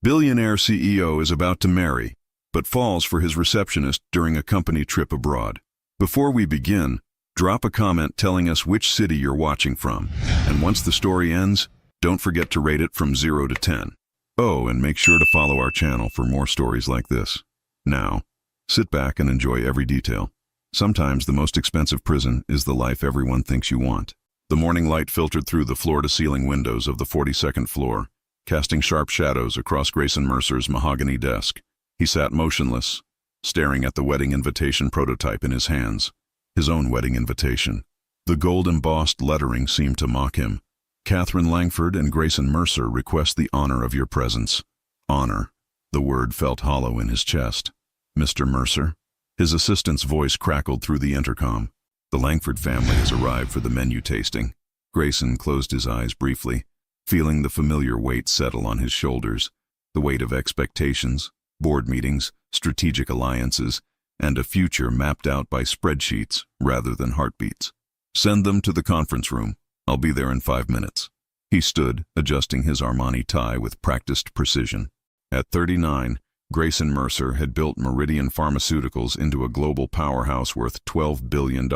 Billionaire CEO is about to marry, but falls for his receptionist during a company trip abroad. Before we begin, drop a comment telling us which city you're watching from. And once the story ends, don't forget to rate it from 0 to 10. Oh, and make sure to follow our channel for more stories like this. Now, sit back and enjoy every detail. Sometimes the most expensive prison is the life everyone thinks you want. The morning light filtered through the floor-to-ceiling windows of the 42nd floor, casting sharp shadows across Grayson Mercer's mahogany desk. He sat motionless, staring at the wedding invitation prototype in his hands. His own wedding invitation. The gold-embossed lettering seemed to mock him. Catherine Langford and Grayson Mercer request the honor of your presence. Honor. The word felt hollow in his chest. Mr. Mercer? His assistant's voice crackled through the intercom. The Langford family has arrived for the menu tasting. Grayson closed his eyes briefly, feeling the familiar weight settle on his shoulders. The weight of expectations, board meetings, strategic alliances, and a future mapped out by spreadsheets rather than heartbeats. Send them to the conference room. I'll be there in 5 minutes. He stood, adjusting his Armani tie with practiced precision. At 39, Grayson Mercer had built Meridian Pharmaceuticals into a global powerhouse worth $12 billion.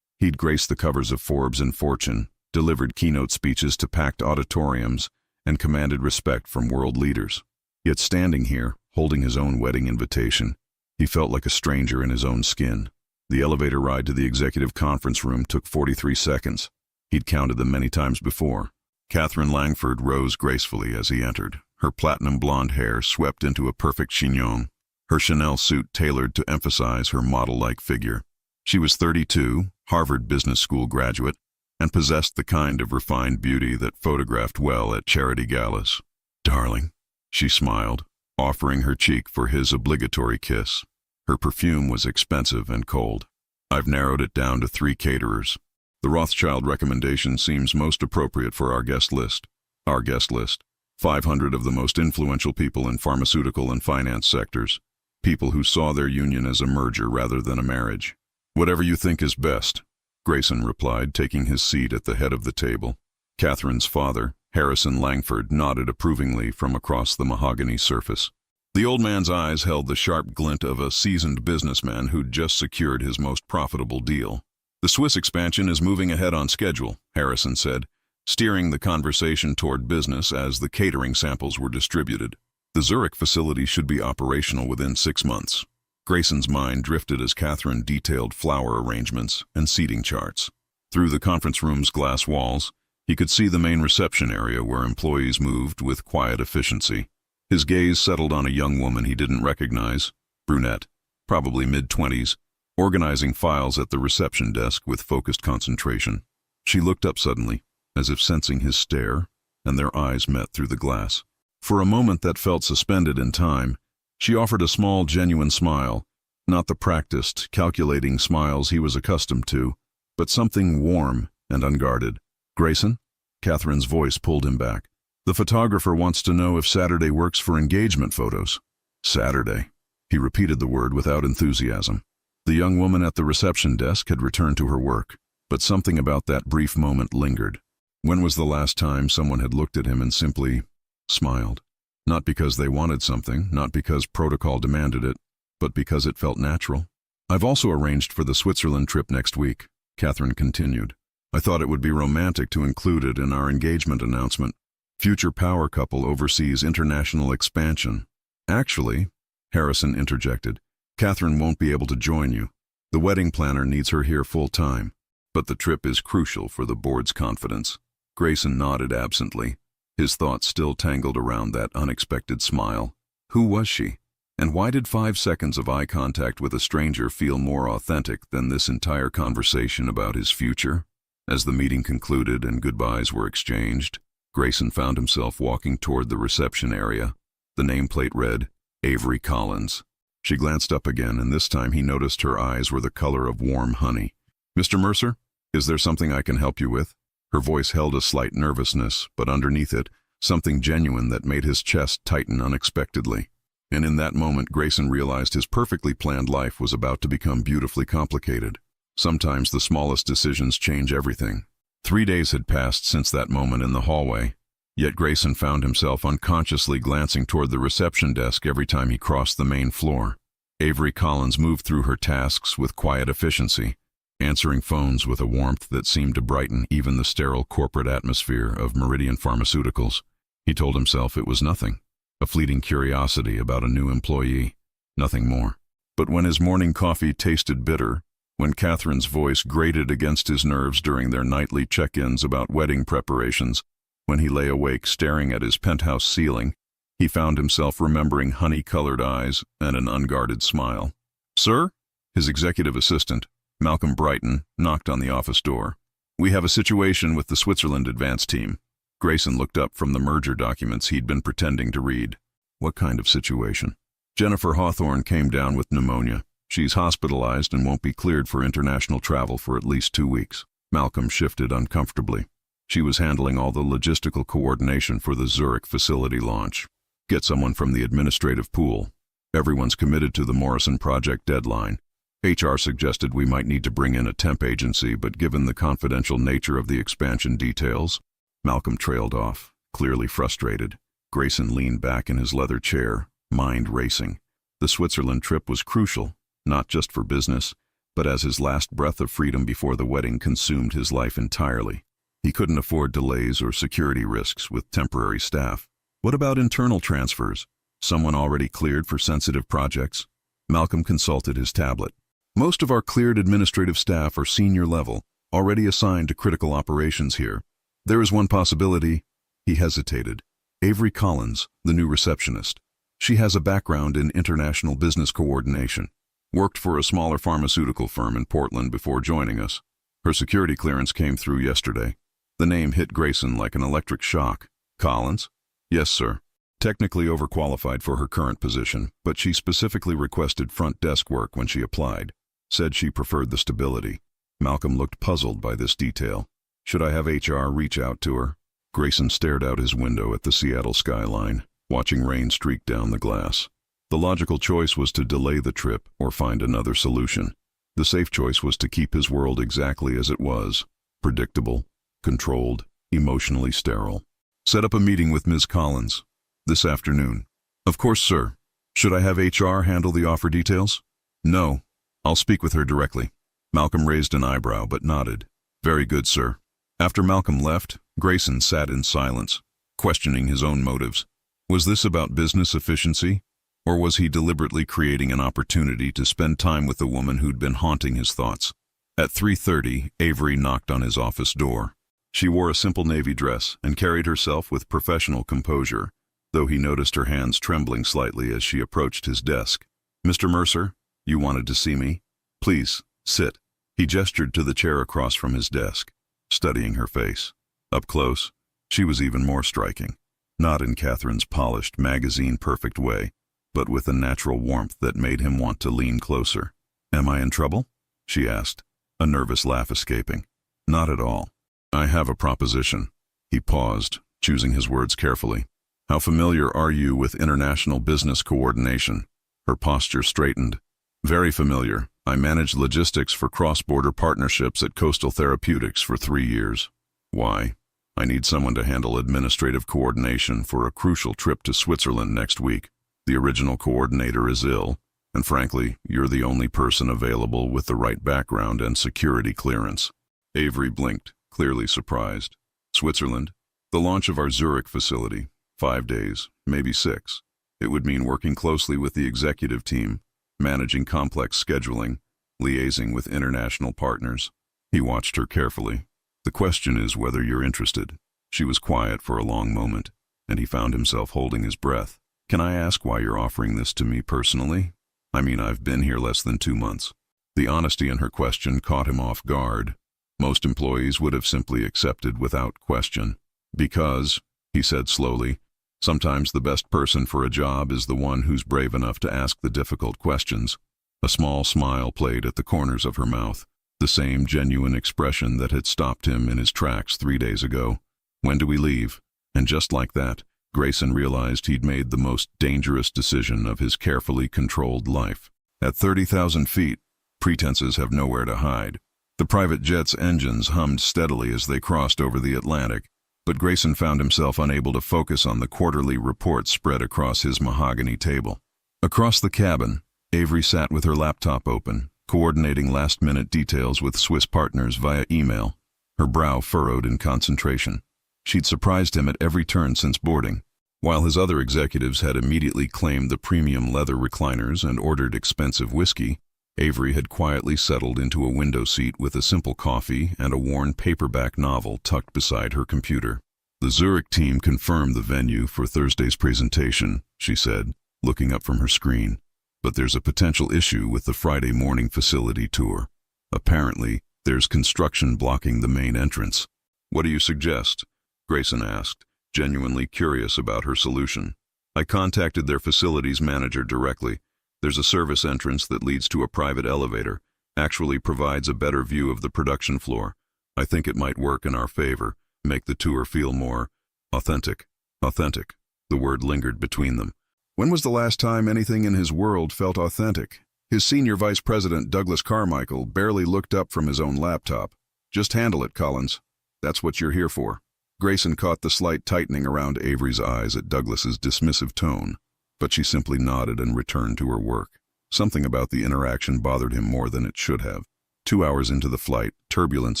He'd graced the covers of Forbes and Fortune, delivered keynote speeches to packed auditoriums, and commanded respect from world leaders. Yet standing here, holding his own wedding invitation, he felt like a stranger in his own skin. The elevator ride to the executive conference room took 43 seconds. He'd counted them many times before. Catherine Langford rose gracefully as he entered, her platinum blonde hair swept into a perfect chignon, her Chanel suit tailored to emphasize her model-like figure. She was 32, Harvard Business School graduate, and possessed the kind of refined beauty that photographed well at charity galas. "Darling," she smiled, offering her cheek for his obligatory kiss. Her perfume was expensive and cold. "I've narrowed it down to 3 caterers. The Rothschild recommendation seems most appropriate for our guest list. Our guest list. 500 of the most influential people in pharmaceutical and finance sectors. People who saw their union as a merger rather than a marriage." "Whatever you think is best," Grayson replied, taking his seat at the head of the table. Catherine's father, Harrison Langford, nodded approvingly from across the mahogany surface. The old man's eyes held the sharp glint of a seasoned businessman who'd just secured his most profitable deal. "The Swiss expansion is moving ahead on schedule," Harrison said, steering the conversation toward business as the catering samples were distributed. "The Zurich facility should be operational within 6 months. Grayson's mind drifted as Catherine detailed flower arrangements and seating charts. Through the conference room's glass walls, he could see the main reception area where employees moved with quiet efficiency. His gaze settled on a young woman he didn't recognize, brunette, probably mid-20s, organizing files at the reception desk with focused concentration. She looked up suddenly, as if sensing his stare, and their eyes met through the glass. For a moment that felt suspended in time, she offered a small, genuine smile, not the practiced, calculating smiles he was accustomed to, but something warm and unguarded. "Grayson?" Catherine's voice pulled him back. "The photographer wants to know if Saturday works for engagement photos." "Saturday." He repeated the word without enthusiasm. The young woman at the reception desk had returned to her work, but something about that brief moment lingered. When was the last time someone had looked at him and simply smiled? Not because they wanted something, not because protocol demanded it, but because it felt natural. "I've also arranged for the Switzerland trip next week," Catherine continued. "I thought it would be romantic to include it in our engagement announcement. Future power couple oversees international expansion." "Actually," Harrison interjected, "Catherine won't be able to join you. The wedding planner needs her here full-time. But the trip is crucial for the board's confidence." Grayson nodded absently, his thoughts still tangled around that unexpected smile. Who was she? And why did 5 seconds of eye contact with a stranger feel more authentic than this entire conversation about his future? As the meeting concluded and goodbyes were exchanged, Grayson found himself walking toward the reception area. The nameplate read, Avery Collins. She glanced up again, and this time he noticed her eyes were the color of warm honey. "Mr. Mercer, is there something I can help you with?" Her voice held a slight nervousness, but underneath it, something genuine that made his chest tighten unexpectedly. And in that moment, Grayson realized his perfectly planned life was about to become beautifully complicated. Sometimes the smallest decisions change everything. 3 days had passed since that moment in the hallway. Yet Grayson found himself unconsciously glancing toward the reception desk every time he crossed the main floor. Avery Collins moved through her tasks with quiet efficiency, answering phones with a warmth that seemed to brighten even the sterile corporate atmosphere of Meridian Pharmaceuticals. He told himself it was nothing, a fleeting curiosity about a new employee, nothing more. But when his morning coffee tasted bitter, when Catherine's voice grated against his nerves during their nightly check-ins about wedding preparations, when he lay awake staring at his penthouse ceiling, he found himself remembering honey-colored eyes and an unguarded smile. "Sir?" His executive assistant, Malcolm Brighton, knocked on the office door. "We have a situation with the Switzerland advance team." Grayson looked up from the merger documents he'd been pretending to read. "What kind of situation?" "Jennifer Hawthorne came down with pneumonia. She's hospitalized and won't be cleared for international travel for at least 2 weeks." Malcolm shifted uncomfortably. She was handling all the logistical coordination for the Zurich facility launch. "Get someone from the administrative pool. Everyone's committed to the Morrison project deadline. HR suggested we might need to bring in a temp agency, but given the confidential nature of the expansion details..." Malcolm trailed off, clearly frustrated. Grayson leaned back in his leather chair, mind racing. The Switzerland trip was crucial, not just for business, but as his last breath of freedom before the wedding consumed his life entirely. He couldn't afford delays or security risks with temporary staff. What about internal transfers? Someone already cleared for sensitive projects? Malcolm consulted his tablet. "Most of our cleared administrative staff are senior level, already assigned to critical operations here. There is one possibility." He hesitated. "Avery Collins, the new receptionist. She has a background in international business coordination. Worked for a smaller pharmaceutical firm in Portland before joining us. Her security clearance came through yesterday." The name hit Grayson like an electric shock. "Collins?" "Yes, sir. Technically overqualified for her current position, but she specifically requested front desk work when she applied. Said she preferred the stability." Malcolm looked puzzled by this detail. "Should I have HR reach out to her?" Grayson stared out his window at the Seattle skyline, watching rain streak down the glass. The logical choice was to delay the trip or find another solution. The safe choice was to keep his world exactly as it was, predictable, controlled, emotionally sterile. "Set up a meeting with Ms. Collins. This afternoon." "Of course, sir. Should I have HR handle the offer details?" "No. I'll speak with her directly." Malcolm raised an eyebrow but nodded. "Very good, sir." After Malcolm left, Grayson sat in silence, questioning his own motives. Was this about business efficiency? Or was he deliberately creating an opportunity to spend time with the woman who'd been haunting his thoughts? At 3:30, Avery knocked on his office door. She wore a simple navy dress and carried herself with professional composure, though he noticed her hands trembling slightly as she approached his desk. "Mr. Mercer, you wanted to see me? Please, sit." He gestured to the chair across from his desk, studying her face. Up close, she was even more striking. Not in Catherine's polished, magazine-perfect way, but with a natural warmth that made him want to lean closer. "Am I in trouble?" she asked, a nervous laugh escaping. "Not at all. I have a proposition." He paused, choosing his words carefully. "How familiar are you with international business coordination?" Her posture straightened. "Very familiar. I managed logistics for cross-border partnerships at Coastal Therapeutics for 3 years. Why? I need someone to handle administrative coordination for a crucial trip to Switzerland next week. The original coordinator is ill, and frankly, you're the only person available with the right background and security clearance." Avery blinked, clearly surprised. "Switzerland? The launch of our Zurich facility. 5 days, maybe 6. It would mean working closely with the executive team, managing complex scheduling, liaising with international partners." He watched her carefully. "The question is whether you're interested." She was quiet for a long moment, and he found himself holding his breath. "Can I ask why you're offering this to me personally? I mean, I've been here less than 2 months. The honesty in her question caught him off guard. Most employees would have simply accepted without question. "Because," he said slowly, "sometimes the best person for a job is the one who's brave enough to ask the difficult questions." A small smile played at the corners of her mouth, the same genuine expression that had stopped him in his tracks 3 days ago. "When do we leave?" And just like that, Grayson realized he'd made the most dangerous decision of his carefully controlled life. At 30,000 feet, pretenses have nowhere to hide. The private jet's engines hummed steadily as they crossed over the Atlantic, but Grayson found himself unable to focus on the quarterly report spread across his mahogany table. Across the cabin, Avery sat with her laptop open, coordinating last-minute details with Swiss partners via email, her brow furrowed in concentration. She'd surprised him at every turn since boarding. While his other executives had immediately claimed the premium leather recliners and ordered expensive whiskey, Avery had quietly settled into a window seat with a simple coffee and a worn paperback novel tucked beside her computer. "The Zurich team confirmed the venue for Thursday's presentation," she said, looking up from her screen. "But there's a potential issue with the Friday morning facility tour. Apparently, there's construction blocking the main entrance." "What do you suggest?" Grayson asked, genuinely curious about her solution. "I contacted their facilities manager directly. There's a service entrance that leads to a private elevator, actually provides a better view of the production floor. I think it might work in our favor, make the tour feel more authentic." Authentic. The word lingered between them. When was the last time anything in his world felt authentic? His senior vice president, Douglas Carmichael, barely looked up from his own laptop. "Just handle it, Collins. That's what you're here for." Grayson caught the slight tightening around Avery's eyes at Douglas's dismissive tone, but she simply nodded and returned to her work. Something about the interaction bothered him more than it should have. 2 hours into the flight, turbulence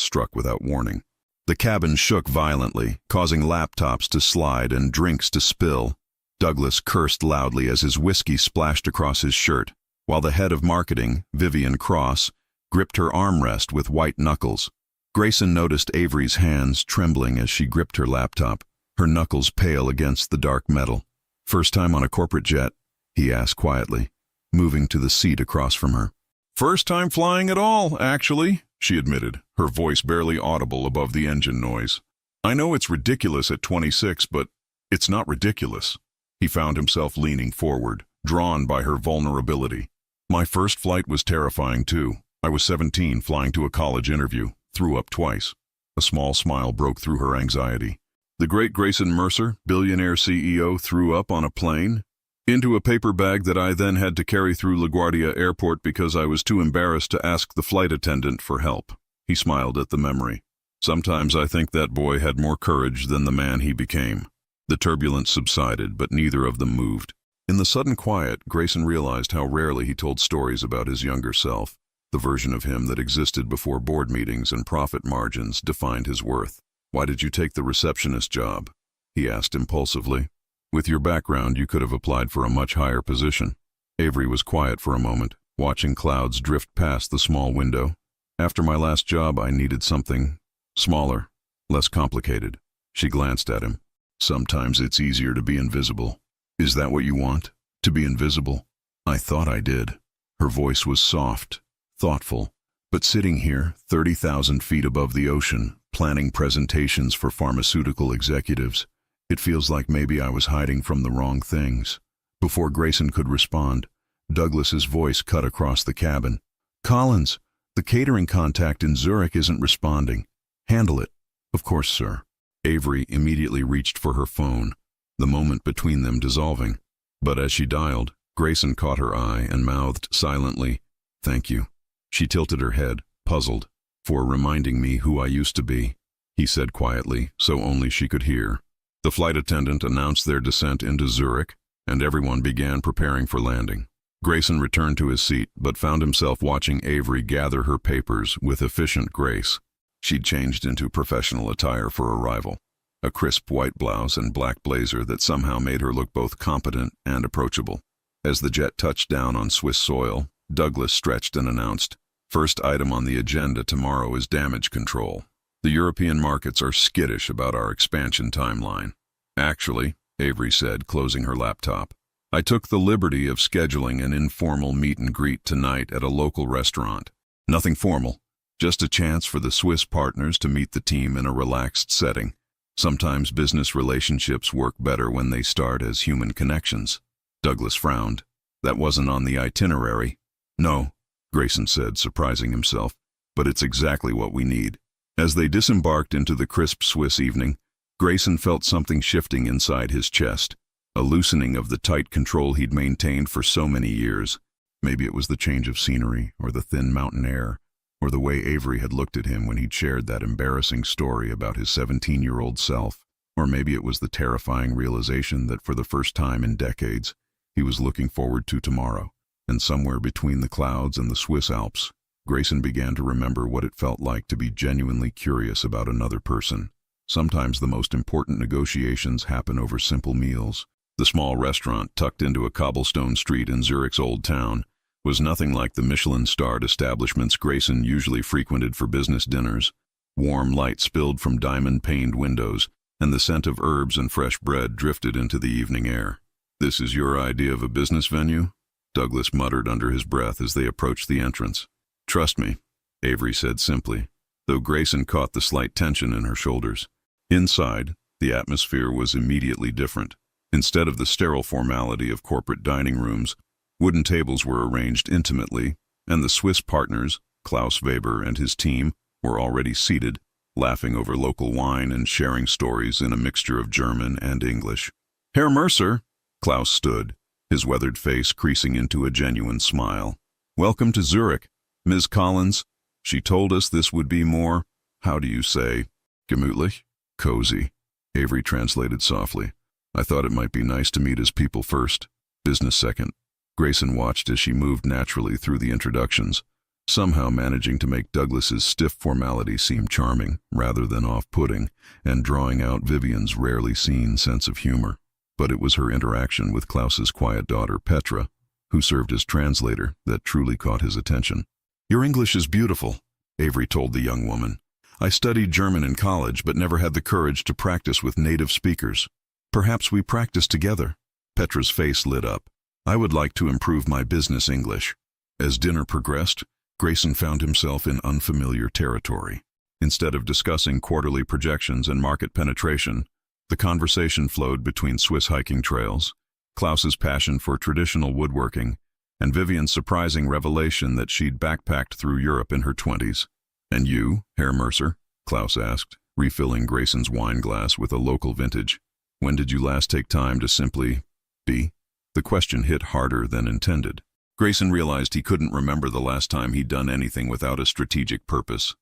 struck without warning. The cabin shook violently, causing laptops to slide and drinks to spill. Douglas cursed loudly as his whiskey splashed across his shirt, while the head of marketing, Vivian Cross, gripped her armrest with white knuckles. Grayson noticed Avery's hands trembling as she gripped her laptop, her knuckles pale against the dark metal. "First time on a corporate jet?" he asked quietly, moving to the seat across from her. "First time flying at all, actually," she admitted, her voice barely audible above the engine noise. "I know it's ridiculous at 26, but it's not ridiculous." He found himself leaning forward, drawn by her vulnerability. "My first flight was terrifying too. I was 17, flying to a college interview. Threw up twice." A small smile broke through her anxiety. "The great Grayson Mercer, Billionaire CEO, threw up on a plane? Into a paper bag that I then had to carry through LaGuardia Airport because I was too embarrassed to ask the flight attendant for help." He smiled at the memory. "Sometimes I think that boy had more courage than the man he became." The turbulence subsided, but neither of them moved. In the sudden quiet, Grayson realized how rarely he told stories about his younger self. The version of him that existed before board meetings and profit margins defined his worth. "Why did you take the receptionist job?" he asked impulsively. "With your background, you could have applied for a much higher position." Avery was quiet for a moment, watching clouds drift past the small window. "After my last job, I needed something smaller, less complicated." She glanced at him. "Sometimes it's easier to be invisible." "Is that what you want? To be invisible?" "I thought I did." Her voice was soft, thoughtful, but sitting here, 30,000 feet above the ocean, planning presentations for pharmaceutical executives, it feels like maybe I was hiding from the wrong things. Before Grayson could respond, Douglas's voice cut across the cabin. "Collins, the catering contact in Zurich isn't responding. Handle it." "Of course, sir." Avery immediately reached for her phone, the moment between them dissolving. But as she dialed, Grayson caught her eye and mouthed silently, "Thank you." She tilted her head, puzzled. "For reminding me who I used to be," he said quietly, so only she could hear. The flight attendant announced their descent into Zurich, and everyone began preparing for landing. Grayson returned to his seat, but found himself watching Avery gather her papers with efficient grace. She'd changed into professional attire for arrival, a crisp white blouse and black blazer that somehow made her look both competent and approachable. As the jet touched down on Swiss soil, Douglas stretched and announced, "First item on the agenda tomorrow is damage control. The European markets are skittish about our expansion timeline." "Actually," Avery said, closing her laptop, "I took the liberty of scheduling an informal meet and greet tonight at a local restaurant. Nothing formal, just a chance for the Swiss partners to meet the team in a relaxed setting. Sometimes business relationships work better when they start as human connections." Douglas frowned. "That wasn't on the itinerary." "No," Grayson said, surprising himself, "but it's exactly what we need." As they disembarked into the crisp Swiss evening, Grayson felt something shifting inside his chest, a loosening of the tight control he'd maintained for so many years. Maybe it was the change of scenery, or the thin mountain air, or the way Avery had looked at him when he'd shared that embarrassing story about his 17-year-old self. Or maybe it was the terrifying realization that for the first time in decades, he was looking forward to tomorrow. And somewhere between the clouds and the Swiss Alps, Grayson began to remember what it felt like to be genuinely curious about another person. Sometimes the most important negotiations happen over simple meals. The small restaurant, tucked into a cobblestone street in Zurich's Old Town, was nothing like the Michelin-starred establishments Grayson usually frequented for business dinners. Warm light spilled from diamond-paned windows, and the scent of herbs and fresh bread drifted into the evening air. "This is your idea of a business venue?" Douglas muttered under his breath as they approached the entrance. "Trust me," Avery said simply, though Grayson caught the slight tension in her shoulders. Inside, the atmosphere was immediately different. Instead of the sterile formality of corporate dining rooms, wooden tables were arranged intimately, and the Swiss partners, Klaus Weber and his team, were already seated, laughing over local wine and sharing stories in a mixture of German and English. "Herr Mercer," Klaus stood, his weathered face creasing into a genuine smile. "Welcome to Zurich, Ms. Collins. She told us this would be more, how do you say, gemütlich? Cozy," Avery translated softly. "I thought it might be nice to meet as people first, business second." Grayson watched as she moved naturally through the introductions, somehow managing to make Douglas's stiff formality seem charming rather than off-putting, and drawing out Vivian's rarely seen sense of humor. But it was her interaction with Klaus's quiet daughter, Petra, who served as translator, that truly caught his attention. "Your English is beautiful," Avery told the young woman. "I studied German in college but never had the courage to practice with native speakers. Perhaps we practice together." Petra's face lit up. "I would like to improve my business English." As dinner progressed, Grayson found himself in unfamiliar territory. Instead of discussing quarterly projections and market penetration, the conversation flowed between Swiss hiking trails, Klaus's passion for traditional woodworking, and Vivian's surprising revelation that she'd backpacked through Europe in her 20s. "And you, Herr Mercer?" Klaus asked, refilling Grayson's wine glass with a local vintage. "When did you last take time to simply be?" The question hit harder than intended. Grayson realized he couldn't remember the last time he'd done anything without a strategic purpose.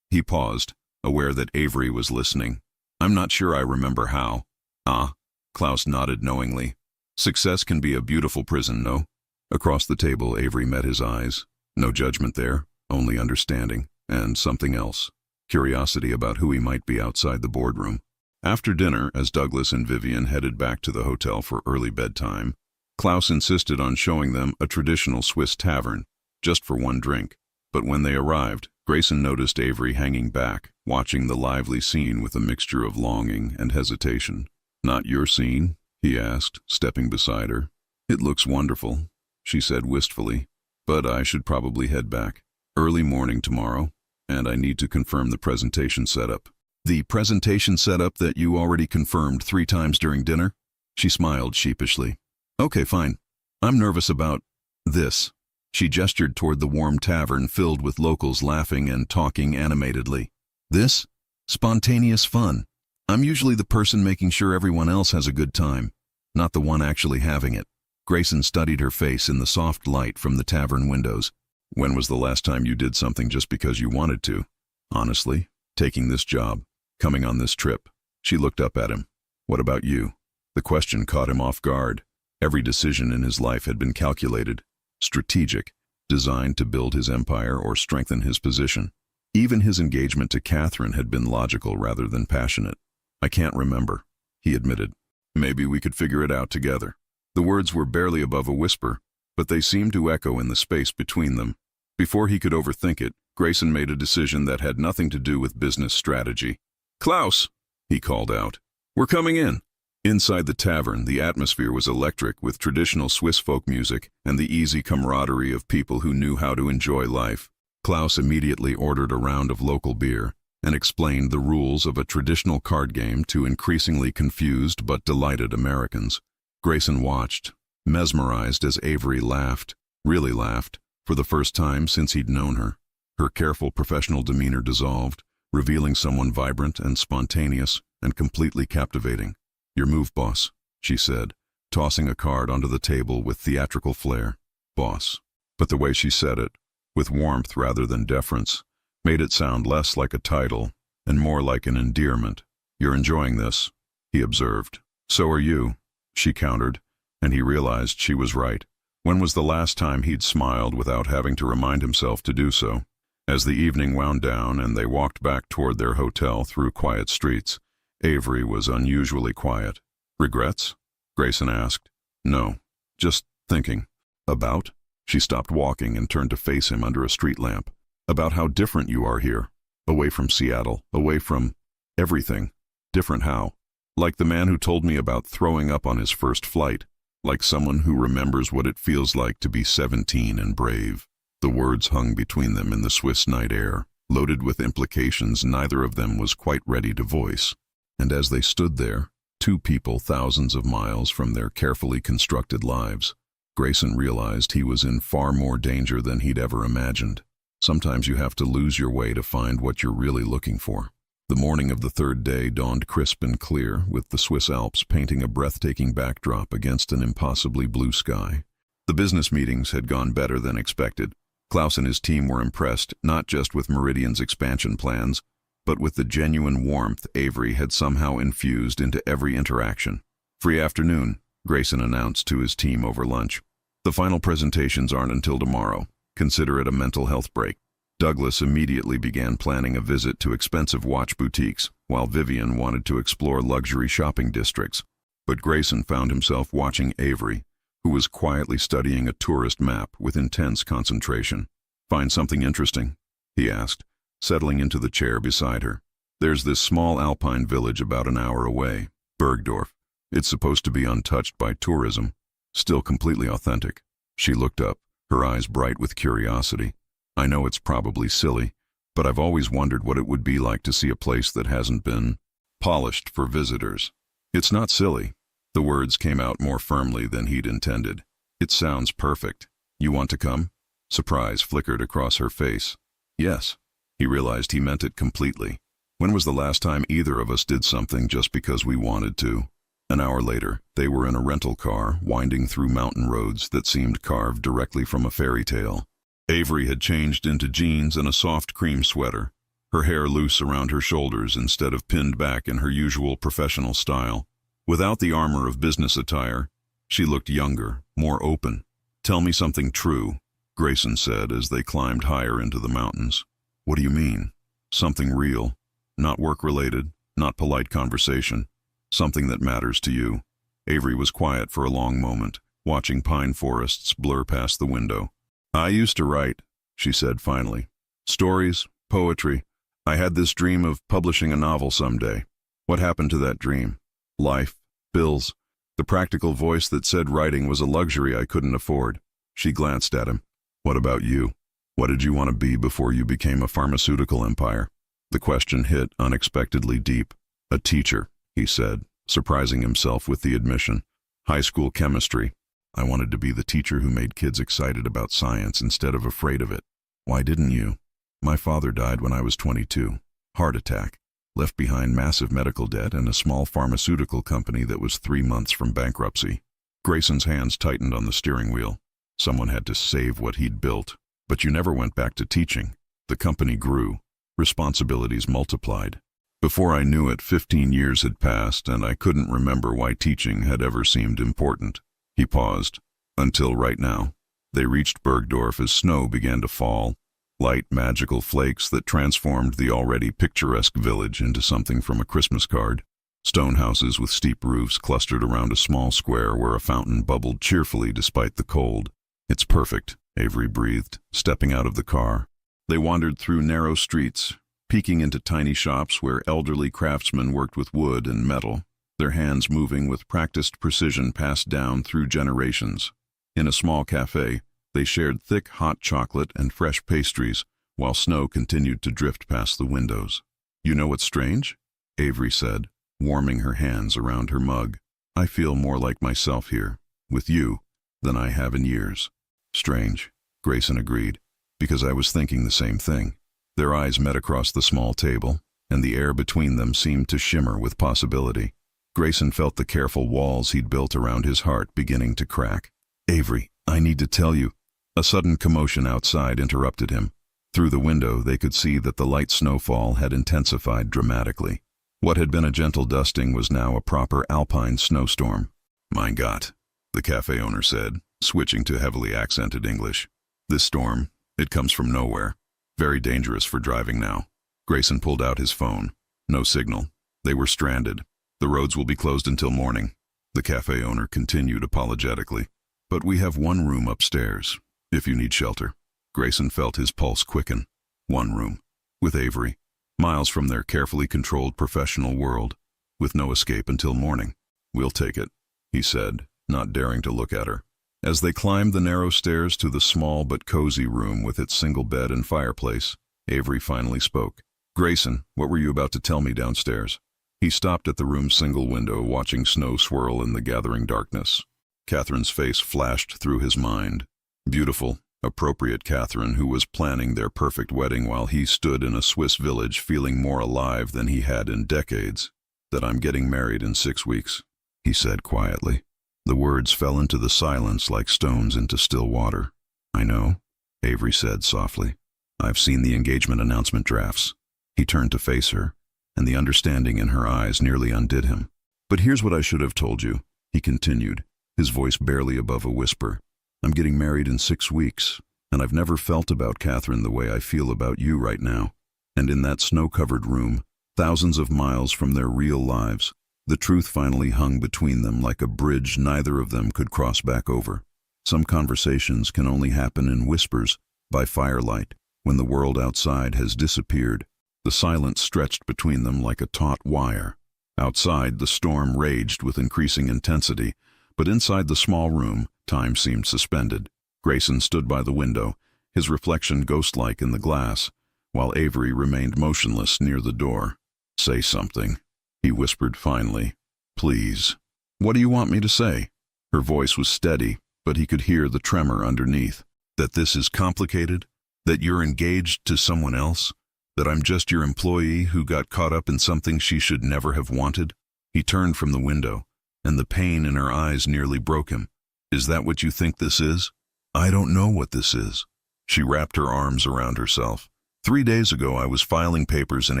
He paused, aware that Avery was listening. "I'm not sure I remember how." "Ah," Klaus nodded knowingly. "Success can be a beautiful prison, no?" Across the table, Avery met his eyes. No judgment there, only understanding, and something else. Curiosity about who he might be outside the boardroom. After dinner, as Douglas and Vivian headed back to the hotel for early bedtime, Klaus insisted on showing them a traditional Swiss tavern, just for one drink. But when they arrived, Grayson noticed Avery hanging back, watching the lively scene with a mixture of longing and hesitation. "Not your scene?" he asked, stepping beside her. "It looks wonderful," she said wistfully, "but I should probably head back. Early morning tomorrow, and I need to confirm the presentation setup." "The presentation setup that you already confirmed 3 times during dinner?" She smiled sheepishly. "Okay, fine. I'm nervous about this." She gestured toward the warm tavern filled with locals laughing and talking animatedly. "This? Spontaneous fun. I'm usually the person making sure everyone else has a good time, not the one actually having it." Grayson studied her face in the soft light from the tavern windows. "When was the last time you did something just because you wanted to?" "Honestly, taking this job, coming on this trip." She looked up at him. "What about you?" The question caught him off guard. Every decision in his life had been calculated, strategic, designed to build his empire or strengthen his position. Even his engagement to Catherine had been logical rather than passionate. "I can't remember," he admitted. "Maybe we could figure it out together." The words were barely above a whisper, but they seemed to echo in the space between them. Before he could overthink it, Grayson made a decision that had nothing to do with business strategy. "Klaus," he called out, "we're coming in." Inside the tavern, the atmosphere was electric with traditional Swiss folk music and the easy camaraderie of people who knew how to enjoy life. Klaus immediately ordered a round of local beer and explained the rules of a traditional card game to increasingly confused but delighted Americans. Grayson watched, mesmerized as Avery laughed, really laughed, for the first time since he'd known her. Her careful professional demeanor dissolved, revealing someone vibrant and spontaneous and completely captivating. "Your move, boss," she said, tossing a card onto the table with theatrical flair. "Boss." But the way she said it, with warmth rather than deference, made it sound less like a title and more like an endearment. "You're enjoying this," he observed. "So are you," she countered, and he realized she was right. When was the last time he'd smiled without having to remind himself to do so? As the evening wound down and they walked back toward their hotel through quiet streets, Avery was unusually quiet. "Regrets?" Grayson asked. "No, just thinking." "About?" She stopped walking and turned to face him under a street lamp. "About how different you are here. Away from Seattle, away from everything. Different how? Like the man who told me about throwing up on his first flight. Like someone who remembers what it feels like to be 17 and brave." The words hung between them in the Swiss night air, loaded with implications neither of them was quite ready to voice. And as they stood there, two people thousands of miles from their carefully constructed lives, Grayson realized he was in far more danger than he'd ever imagined. Sometimes you have to lose your way to find what you're really looking for. The morning of the third day dawned crisp and clear, with the Swiss Alps painting a breathtaking backdrop against an impossibly blue sky. The business meetings had gone better than expected. Klaus and his team were impressed, not just with Meridian's expansion plans, but with the genuine warmth Avery had somehow infused into every interaction. "Free afternoon," Grayson announced to his team over lunch. "The final presentations aren't until tomorrow. Consider it a mental health break." Douglas immediately began planning a visit to expensive watch boutiques, while Vivian wanted to explore luxury shopping districts. But Grayson found himself watching Avery, who was quietly studying a tourist map with intense concentration. "Find something interesting?" he asked, settling into the chair beside her. "There's this small alpine village about an hour away, Bergdorf. It's supposed to be untouched by tourism, still completely authentic." She looked up, her eyes bright with curiosity. "I know it's probably silly, but I've always wondered what it would be like to see a place that hasn't been polished for visitors." "It's not silly." The words came out more firmly than he'd intended. "It sounds perfect. You want to come?" Surprise flickered across her face. "Yes." He realized he meant it completely. When was the last time either of us did something just because we wanted to? An hour later, they were in a rental car, winding through mountain roads that seemed carved directly from a fairy tale. Avery had changed into jeans and a soft cream sweater, her hair loose around her shoulders instead of pinned back in her usual professional style. Without the armor of business attire, she looked younger, more open. "Tell me something true," Grayson said as they climbed higher into the mountains. "What do you mean?" "Something real. Not work-related, not polite conversation. Something that matters to you." Avery was quiet for a long moment, watching pine forests blur past the window. "I used to write," she said finally. "Stories, poetry. I had this dream of publishing a novel someday. What happened to that dream? Life, bills, the practical voice that said writing was a luxury I couldn't afford." She glanced at him. "What about you? What did you want to be before you became a pharmaceutical empire?" The question hit unexpectedly deep. "A teacher," he said, surprising himself with the admission. "High school chemistry. I wanted to be the teacher who made kids excited about science instead of afraid of it." "Why didn't you?" "My father died when I was 22. Heart attack. Left behind massive medical debt and a small pharmaceutical company that was 3 months from bankruptcy." Grayson's hands tightened on the steering wheel. Someone had to save what he'd built. "But you never went back to teaching." "The company grew. Responsibilities multiplied. Before I knew it, 15 years had passed, and I couldn't remember why teaching had ever seemed important." He paused. "Until right now." They reached Bergdorf as snow began to fall, light, magical flakes that transformed the already picturesque village into something from a Christmas card. Stone houses with steep roofs clustered around a small square where a fountain bubbled cheerfully despite the cold. "It's perfect," Avery breathed, stepping out of the car. They wandered through narrow streets, peeking into tiny shops where elderly craftsmen worked with wood and metal, their hands moving with practiced precision passed down through generations. In a small cafe, they shared thick hot chocolate and fresh pastries, while snow continued to drift past the windows. "You know what's strange?" Avery said, warming her hands around her mug. "I feel more like myself here, with you, than I have in years." "Strange," Grayson agreed, "because I was thinking the same thing." Their eyes met across the small table, and the air between them seemed to shimmer with possibility. Grayson felt the careful walls he'd built around his heart beginning to crack. "Avery, I need to tell you." A sudden commotion outside interrupted him. Through the window, they could see that the light snowfall had intensified dramatically. What had been a gentle dusting was now a proper alpine snowstorm. "Mein Gott," the cafe owner said, switching to heavily accented English. "This storm, it comes from nowhere. Very dangerous for driving now." Grayson pulled out his phone. No signal. They were stranded. "The roads will be closed until morning," the cafe owner continued apologetically. "But we have one room upstairs, if you need shelter." Grayson felt his pulse quicken. One room. With Avery. Miles from their carefully controlled professional world. With no escape until morning. "We'll take it," he said, not daring to look at her. As they climbed the narrow stairs to the small but cozy room with its single bed and fireplace, Avery finally spoke. "Grayson, what were you about to tell me downstairs?" He stopped at the room's single window, watching snow swirl in the gathering darkness. Catherine's face flashed through his mind. Beautiful, appropriate Catherine, who was planning their perfect wedding while he stood in a Swiss village feeling more alive than he had in decades. "That I'm getting married in 6 weeks," he said quietly. The words fell into the silence like stones into still water. "I know," Avery said softly. "I've seen the engagement announcement drafts." He turned to face her, and the understanding in her eyes nearly undid him. "But here's what I should have told you," he continued, his voice barely above a whisper. "I'm getting married in 6 weeks, and I've never felt about Catherine the way I feel about you right now." And in that snow-covered room, thousands of miles from their real lives, the truth finally hung between them like a bridge neither of them could cross back over. Some conversations can only happen in whispers, by firelight, when the world outside has disappeared. The silence stretched between them like a taut wire. Outside, the storm raged with increasing intensity, but inside the small room, time seemed suspended. Grayson stood by the window, his reflection ghost-like in the glass, while Avery remained motionless near the door. "Say something," he whispered finally. "Please." "What do you want me to say?" Her voice was steady, but he could hear the tremor underneath. "That this is complicated? That you're engaged to someone else? That I'm just your employee who got caught up in something she should never have wanted?" He turned from the window, and the pain in her eyes nearly broke him. "Is that what you think this is?" "I don't know what this is." She wrapped her arms around herself. 3 days ago I was filing papers and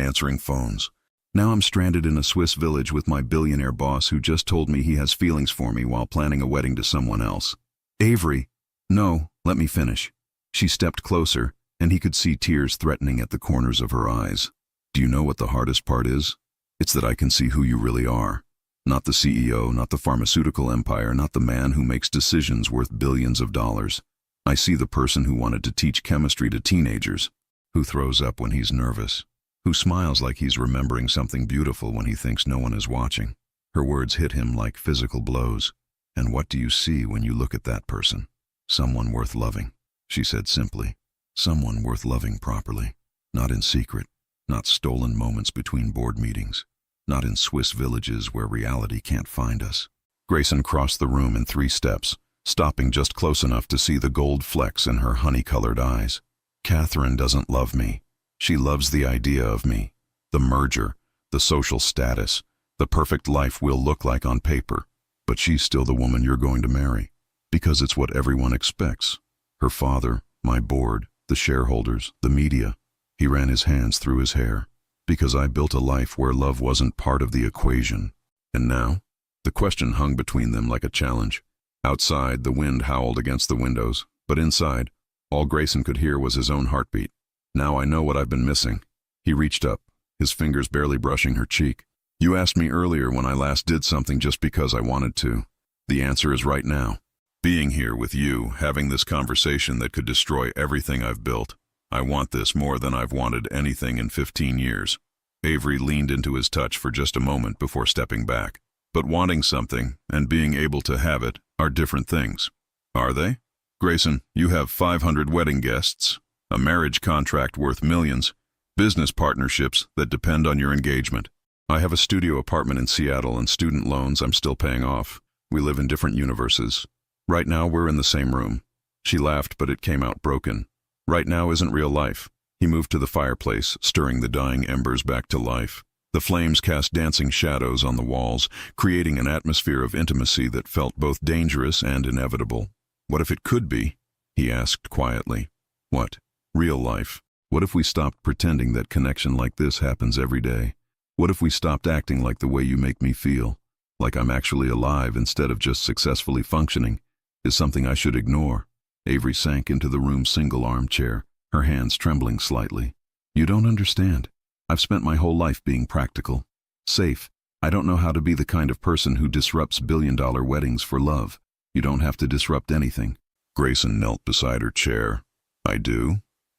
answering phones. Now I'm stranded in a Swiss village with my billionaire boss who just told me he has feelings for me while planning a wedding to someone else. "Avery." "No, let me finish." She stepped closer, and he could see tears threatening at the corners of her eyes. "Do you know what the hardest part is? It's that I can see who you really are. Not the CEO, not the pharmaceutical empire, not the man who makes decisions worth billions of dollars. I see the person who wanted to teach chemistry to teenagers, who throws up when he's nervous, who smiles like he's remembering something beautiful when he thinks no one is watching." Her words hit him like physical blows. "And what do you see when you look at that person?" "Someone worth loving," she said simply. "Someone worth loving properly. Not in secret, not stolen moments between board meetings, not in Swiss villages where reality can't find us." Grayson crossed the room in 3 steps, stopping just close enough to see the gold flecks in her honey-colored eyes. "Catherine doesn't love me. She loves the idea of me. The merger, the social status, the perfect life we'll look like on paper. But she's still the woman you're going to marry. Because it's what everyone expects. Her father, my board, the shareholders, the media." He ran his hands through his hair. "Because I built a life where love wasn't part of the equation." And now? The question hung between them like a challenge. Outside, the wind howled against the windows, but inside, all Grayson could hear was his own heartbeat. "Now I know what I've been missing." He reached up, his fingers barely brushing her cheek. "You asked me earlier when I last did something just because I wanted to. The answer is right now. Being here with you, having this conversation that could destroy everything I've built. I want this more than I've wanted anything in 15 years. Avery leaned into his touch for just a moment before stepping back. "But wanting something and being able to have it are different things." "Are they?" "Grayson, you have 500 wedding guests, a marriage contract worth millions, business partnerships that depend on your engagement. I have a studio apartment in Seattle and student loans I'm still paying off. We live in different universes. Right now we're in the same room." She laughed, but it came out broken. "Right now isn't real life." He moved to the fireplace, stirring the dying embers back to life. The flames cast dancing shadows on the walls, creating an atmosphere of intimacy that felt both dangerous and inevitable. "What if it could be?" he asked quietly. "What? Real life. What if we stopped pretending that connection like this happens every day? What if we stopped acting like the way you make me feel? Like I'm actually alive instead of just successfully functioning? Is something I should ignore? Avery sank into the room's single armchair, her hands trembling slightly. You don't understand. I've spent my whole life being practical. Safe. I don't know how to be the kind of person who disrupts billion-dollar weddings for love. You don't have to disrupt anything. Grayson knelt beside her chair. I do?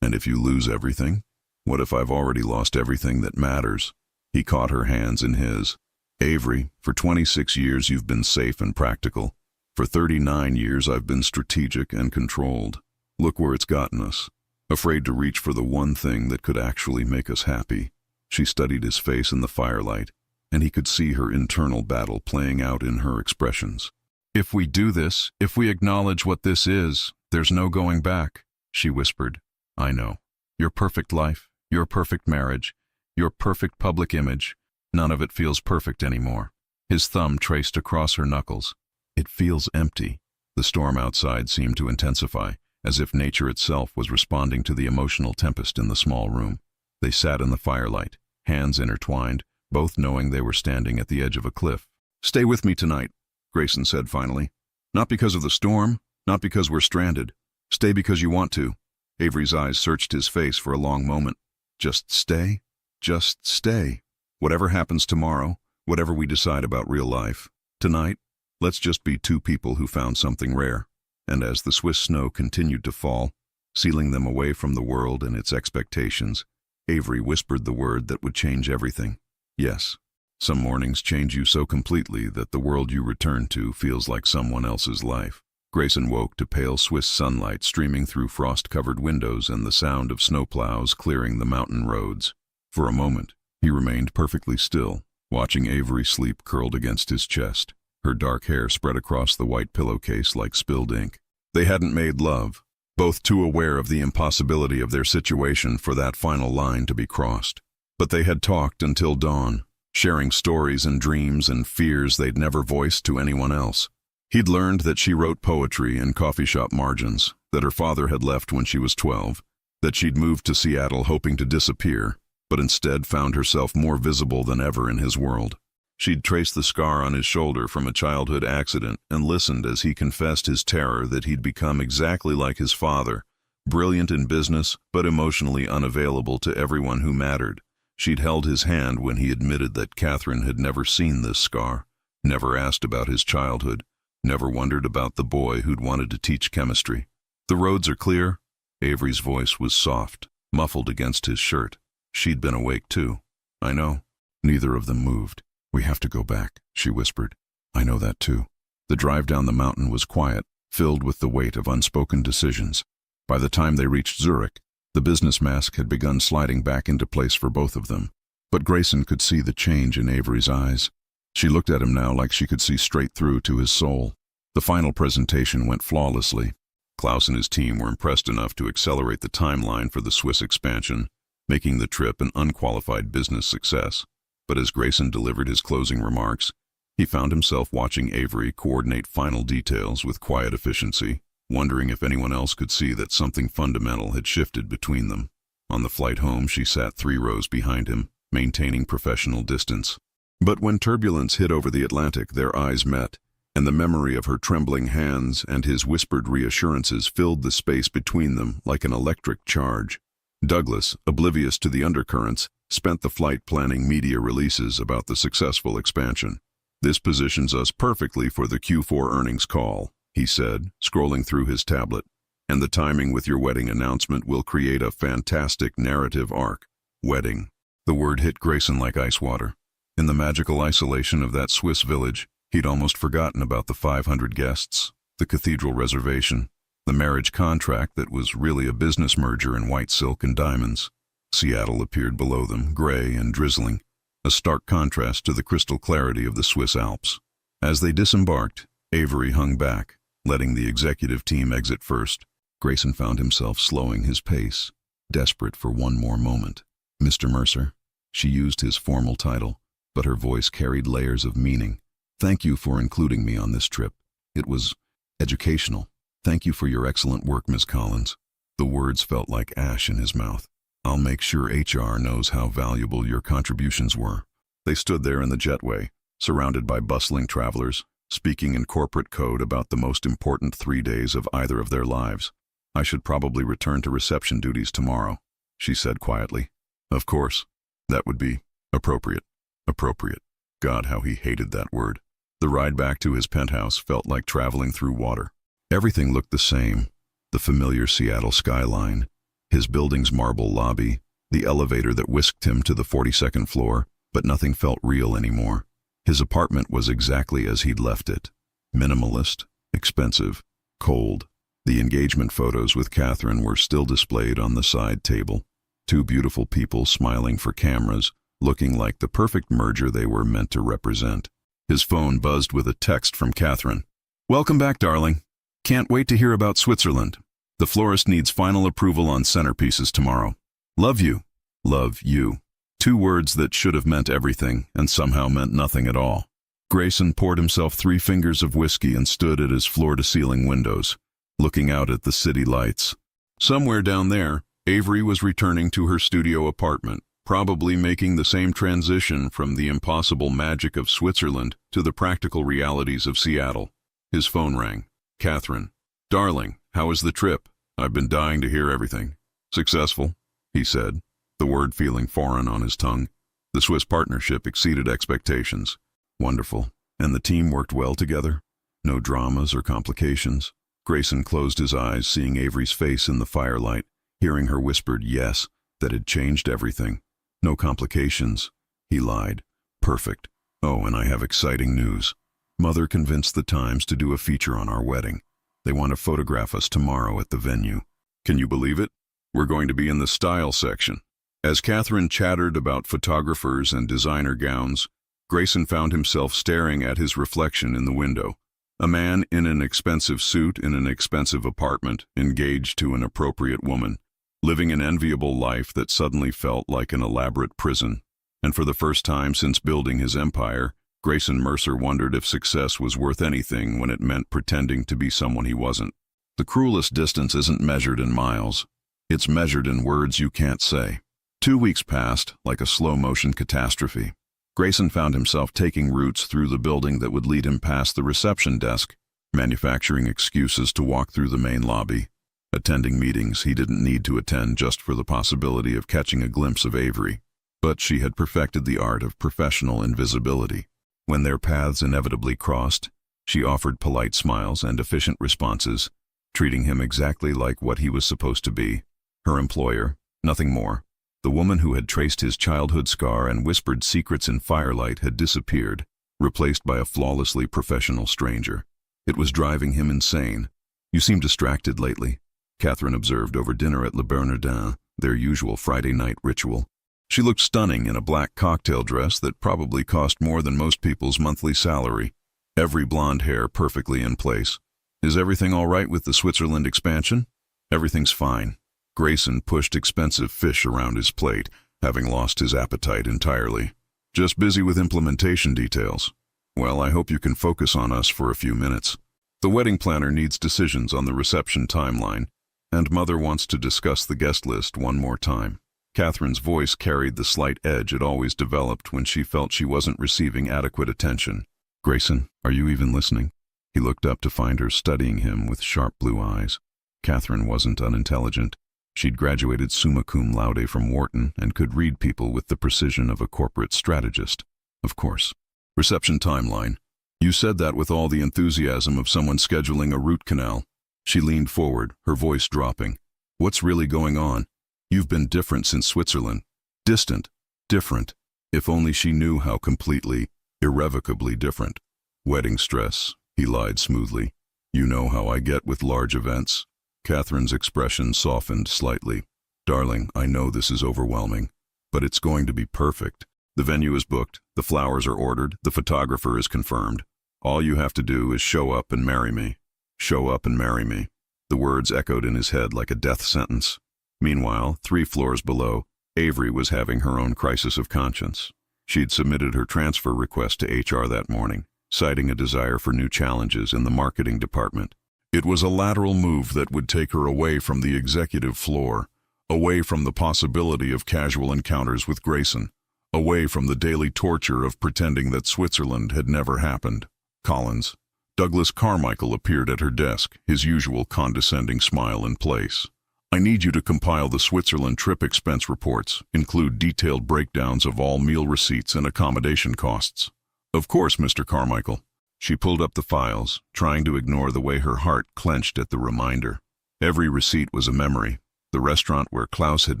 And if you lose everything? What if I've already lost everything that matters? He caught her hands in his. Avery, for 26 years you've been safe and practical. For 39 years I've been strategic and controlled. Look where it's gotten us. Afraid to reach for the one thing that could actually make us happy. She studied his face in the firelight, and he could see her internal battle playing out in her expressions. If we do this, if we acknowledge what this is, there's no going back, she whispered. I know. Your perfect life, your perfect marriage, your perfect public image, none of it feels perfect anymore. His thumb traced across her knuckles. It feels empty. The storm outside seemed to intensify, as if nature itself was responding to the emotional tempest in the small room. They sat in the firelight, hands intertwined, both knowing they were standing at the edge of a cliff. Stay with me tonight, Grayson said finally. Not because of the storm, not because we're stranded. Stay because you want to. Avery's eyes searched his face for a long moment. Just stay? Just stay. Whatever happens tomorrow, whatever we decide about real life. Tonight, let's just be two people who found something rare. And as the Swiss snow continued to fall, sealing them away from the world and its expectations, Avery whispered the word that would change everything. Yes. Some mornings change you so completely that the world you return to feels like someone else's life. Grayson woke to pale Swiss sunlight streaming through frost-covered windows and the sound of snowplows clearing the mountain roads. For a moment, he remained perfectly still, watching Avery sleep curled against his chest, her dark hair spread across the white pillowcase like spilled ink. They hadn't made love, both too aware of the impossibility of their situation for that final line to be crossed. But they had talked until dawn, sharing stories and dreams and fears they'd never voiced to anyone else. He'd learned that she wrote poetry in coffee shop margins, that her father had left when she was 12, that she'd moved to Seattle hoping to disappear, but instead found herself more visible than ever in his world. She'd traced the scar on his shoulder from a childhood accident and listened as he confessed his terror that he'd become exactly like his father, brilliant in business but emotionally unavailable to everyone who mattered. She'd held his hand when he admitted that Catherine had never seen this scar, never asked about his childhood, never wondered about the boy who'd wanted to teach chemistry. The roads are clear. Avery's voice was soft, muffled against his shirt. She'd been awake too. I know. Neither of them moved. We have to go back, she whispered. I know that too. The drive down the mountain was quiet, filled with the weight of unspoken decisions. By the time they reached Zurich, the business mask had begun sliding back into place for both of them. But Grayson could see the change in Avery's eyes. She looked at him now like she could see straight through to his soul. The final presentation went flawlessly. Klaus and his team were impressed enough to accelerate the timeline for the Swiss expansion, making the trip an unqualified business success. But as Grayson delivered his closing remarks, he found himself watching Avery coordinate final details with quiet efficiency, wondering if anyone else could see that something fundamental had shifted between them. On the flight home, she sat 3 rows behind him, maintaining professional distance. But when turbulence hit over the Atlantic, their eyes met, and the memory of her trembling hands and his whispered reassurances filled the space between them like an electric charge. Douglas, oblivious to the undercurrents, spent the flight planning media releases about the successful expansion. This positions us perfectly for the Q4 earnings call, he said, scrolling through his tablet. And the timing with your wedding announcement will create a fantastic narrative arc. Wedding. The word hit Grayson like ice water. In the magical isolation of that Swiss village, he'd almost forgotten about the 500 guests, the cathedral reservation, the marriage contract that was really a business merger in white silk and diamonds. Seattle appeared below them, gray and drizzling, a stark contrast to the crystal clarity of the Swiss Alps. As they disembarked, Avery hung back, letting the executive team exit first. Grayson found himself slowing his pace, desperate for one more moment. Mr. Mercer. She used his formal title, but her voice carried layers of meaning. Thank you for including me on this trip. It was educational. Thank you for your excellent work, Ms. Collins. The words felt like ash in his mouth. I'll make sure HR knows how valuable your contributions were. They stood there in the jetway, surrounded by bustling travelers, speaking in corporate code about the most important 3 days of either of their lives. "I should probably return to reception duties tomorrow," she said quietly. Of course. That would be appropriate. Appropriate. God, how he hated that word. The ride back to his penthouse felt like traveling through water. Everything looked the same. The familiar Seattle skyline, his building's marble lobby, the elevator that whisked him to the 42nd floor, but nothing felt real anymore. His apartment was exactly as he'd left it. Minimalist, expensive, cold. The engagement photos with Catherine were still displayed on the side table. Two beautiful people smiling for cameras, looking like the perfect merger they were meant to represent. His phone buzzed with a text from Catherine. "Welcome back, darling. Can't wait to hear about Switzerland. The florist needs final approval on centerpieces tomorrow. Love you. Love you." 2 words that should have meant everything and somehow meant nothing at all. Grayson poured himself 3 fingers of whiskey and stood at his floor-to-ceiling windows, looking out at the city lights. Somewhere down there, Avery was returning to her studio apartment, probably making the same transition from the impossible magic of Switzerland to the practical realities of Seattle. His phone rang. "Catherine. Darling, how was the trip? I've been dying to hear everything." "Successful," he said, the word feeling foreign on his tongue. "The Swiss partnership exceeded expectations." "Wonderful. And the team worked well together? No dramas or complications?" Grayson closed his eyes, seeing Avery's face in the firelight, hearing her whispered yes, that had changed everything. "No complications," he lied. "Perfect. Oh, and I have exciting news. Mother convinced the Times to do a feature on our wedding. They want to photograph us tomorrow at the venue. Can you believe it? We're going to be in the style section." As Catherine chattered about photographers and designer gowns, Grayson found himself staring at his reflection in the window. A man in an expensive suit in an expensive apartment, engaged to an appropriate woman, living an enviable life that suddenly felt like an elaborate prison. And for the first time since building his empire, Grayson Mercer wondered if success was worth anything when it meant pretending to be someone he wasn't. The cruelest distance isn't measured in miles. It's measured in words you can't say. 2 weeks passed, like a slow-motion catastrophe. Grayson found himself taking routes through the building that would lead him past the reception desk, manufacturing excuses to walk through the main lobby, attending meetings he didn't need to attend just for the possibility of catching a glimpse of Avery. But she had perfected the art of professional invisibility. When their paths inevitably crossed, she offered polite smiles and efficient responses, treating him exactly like what he was supposed to be, her employer, nothing more. The woman who had traced his childhood scar and whispered secrets in firelight had disappeared, replaced by a flawlessly professional stranger. It was driving him insane. "You seem distracted lately," Catherine observed over dinner at Le Bernardin, their usual Friday night ritual. She looked stunning in a black cocktail dress that probably cost more than most people's monthly salary, every blonde hair perfectly in place. "Is everything all right with the Switzerland expansion?" "Everything's fine." Grayson pushed expensive fish around his plate, having lost his appetite entirely. "Just busy with implementation details." "Well, I hope you can focus on us for a few minutes. The wedding planner needs decisions on the reception timeline, and Mother wants to discuss the guest list one more time." Catherine's voice carried the slight edge it always developed when she felt she wasn't receiving adequate attention. "Grayson, are you even listening?" He looked up to find her studying him with sharp blue eyes. Catherine wasn't unintelligent. She'd graduated summa cum laude from Wharton and could read people with the precision of a corporate strategist. "Of course. Reception timeline. You said that with all the enthusiasm of someone scheduling a root canal." She leaned forward, her voice dropping. "What's really going on? You've been different since Switzerland. Distant. Different. If only she knew how completely, irrevocably different." "Wedding stress," he lied smoothly. "You know how I get with large events." Catherine's expression softened slightly. "Darling, I know this is overwhelming, but it's going to be perfect. The venue is booked, the flowers are ordered, the photographer is confirmed. All you have to do is show up and marry me. Show up and marry me." The words echoed in his head like a death sentence. Meanwhile, 3 floors below, Avery was having her own crisis of conscience. She'd submitted her transfer request to HR that morning, citing a desire for new challenges in the marketing department. It was a lateral move that would take her away from the executive floor, away from the possibility of casual encounters with Grayson, away from the daily torture of pretending that Switzerland had never happened. Collins. Douglas Carmichael appeared at her desk, his usual condescending smile in place. I need you to compile the Switzerland trip expense reports, include detailed breakdowns of all meal receipts and accommodation costs. Of course, Mr. Carmichael. She pulled up the files, trying to ignore the way her heart clenched at the reminder. Every receipt was a memory. The restaurant where Klaus had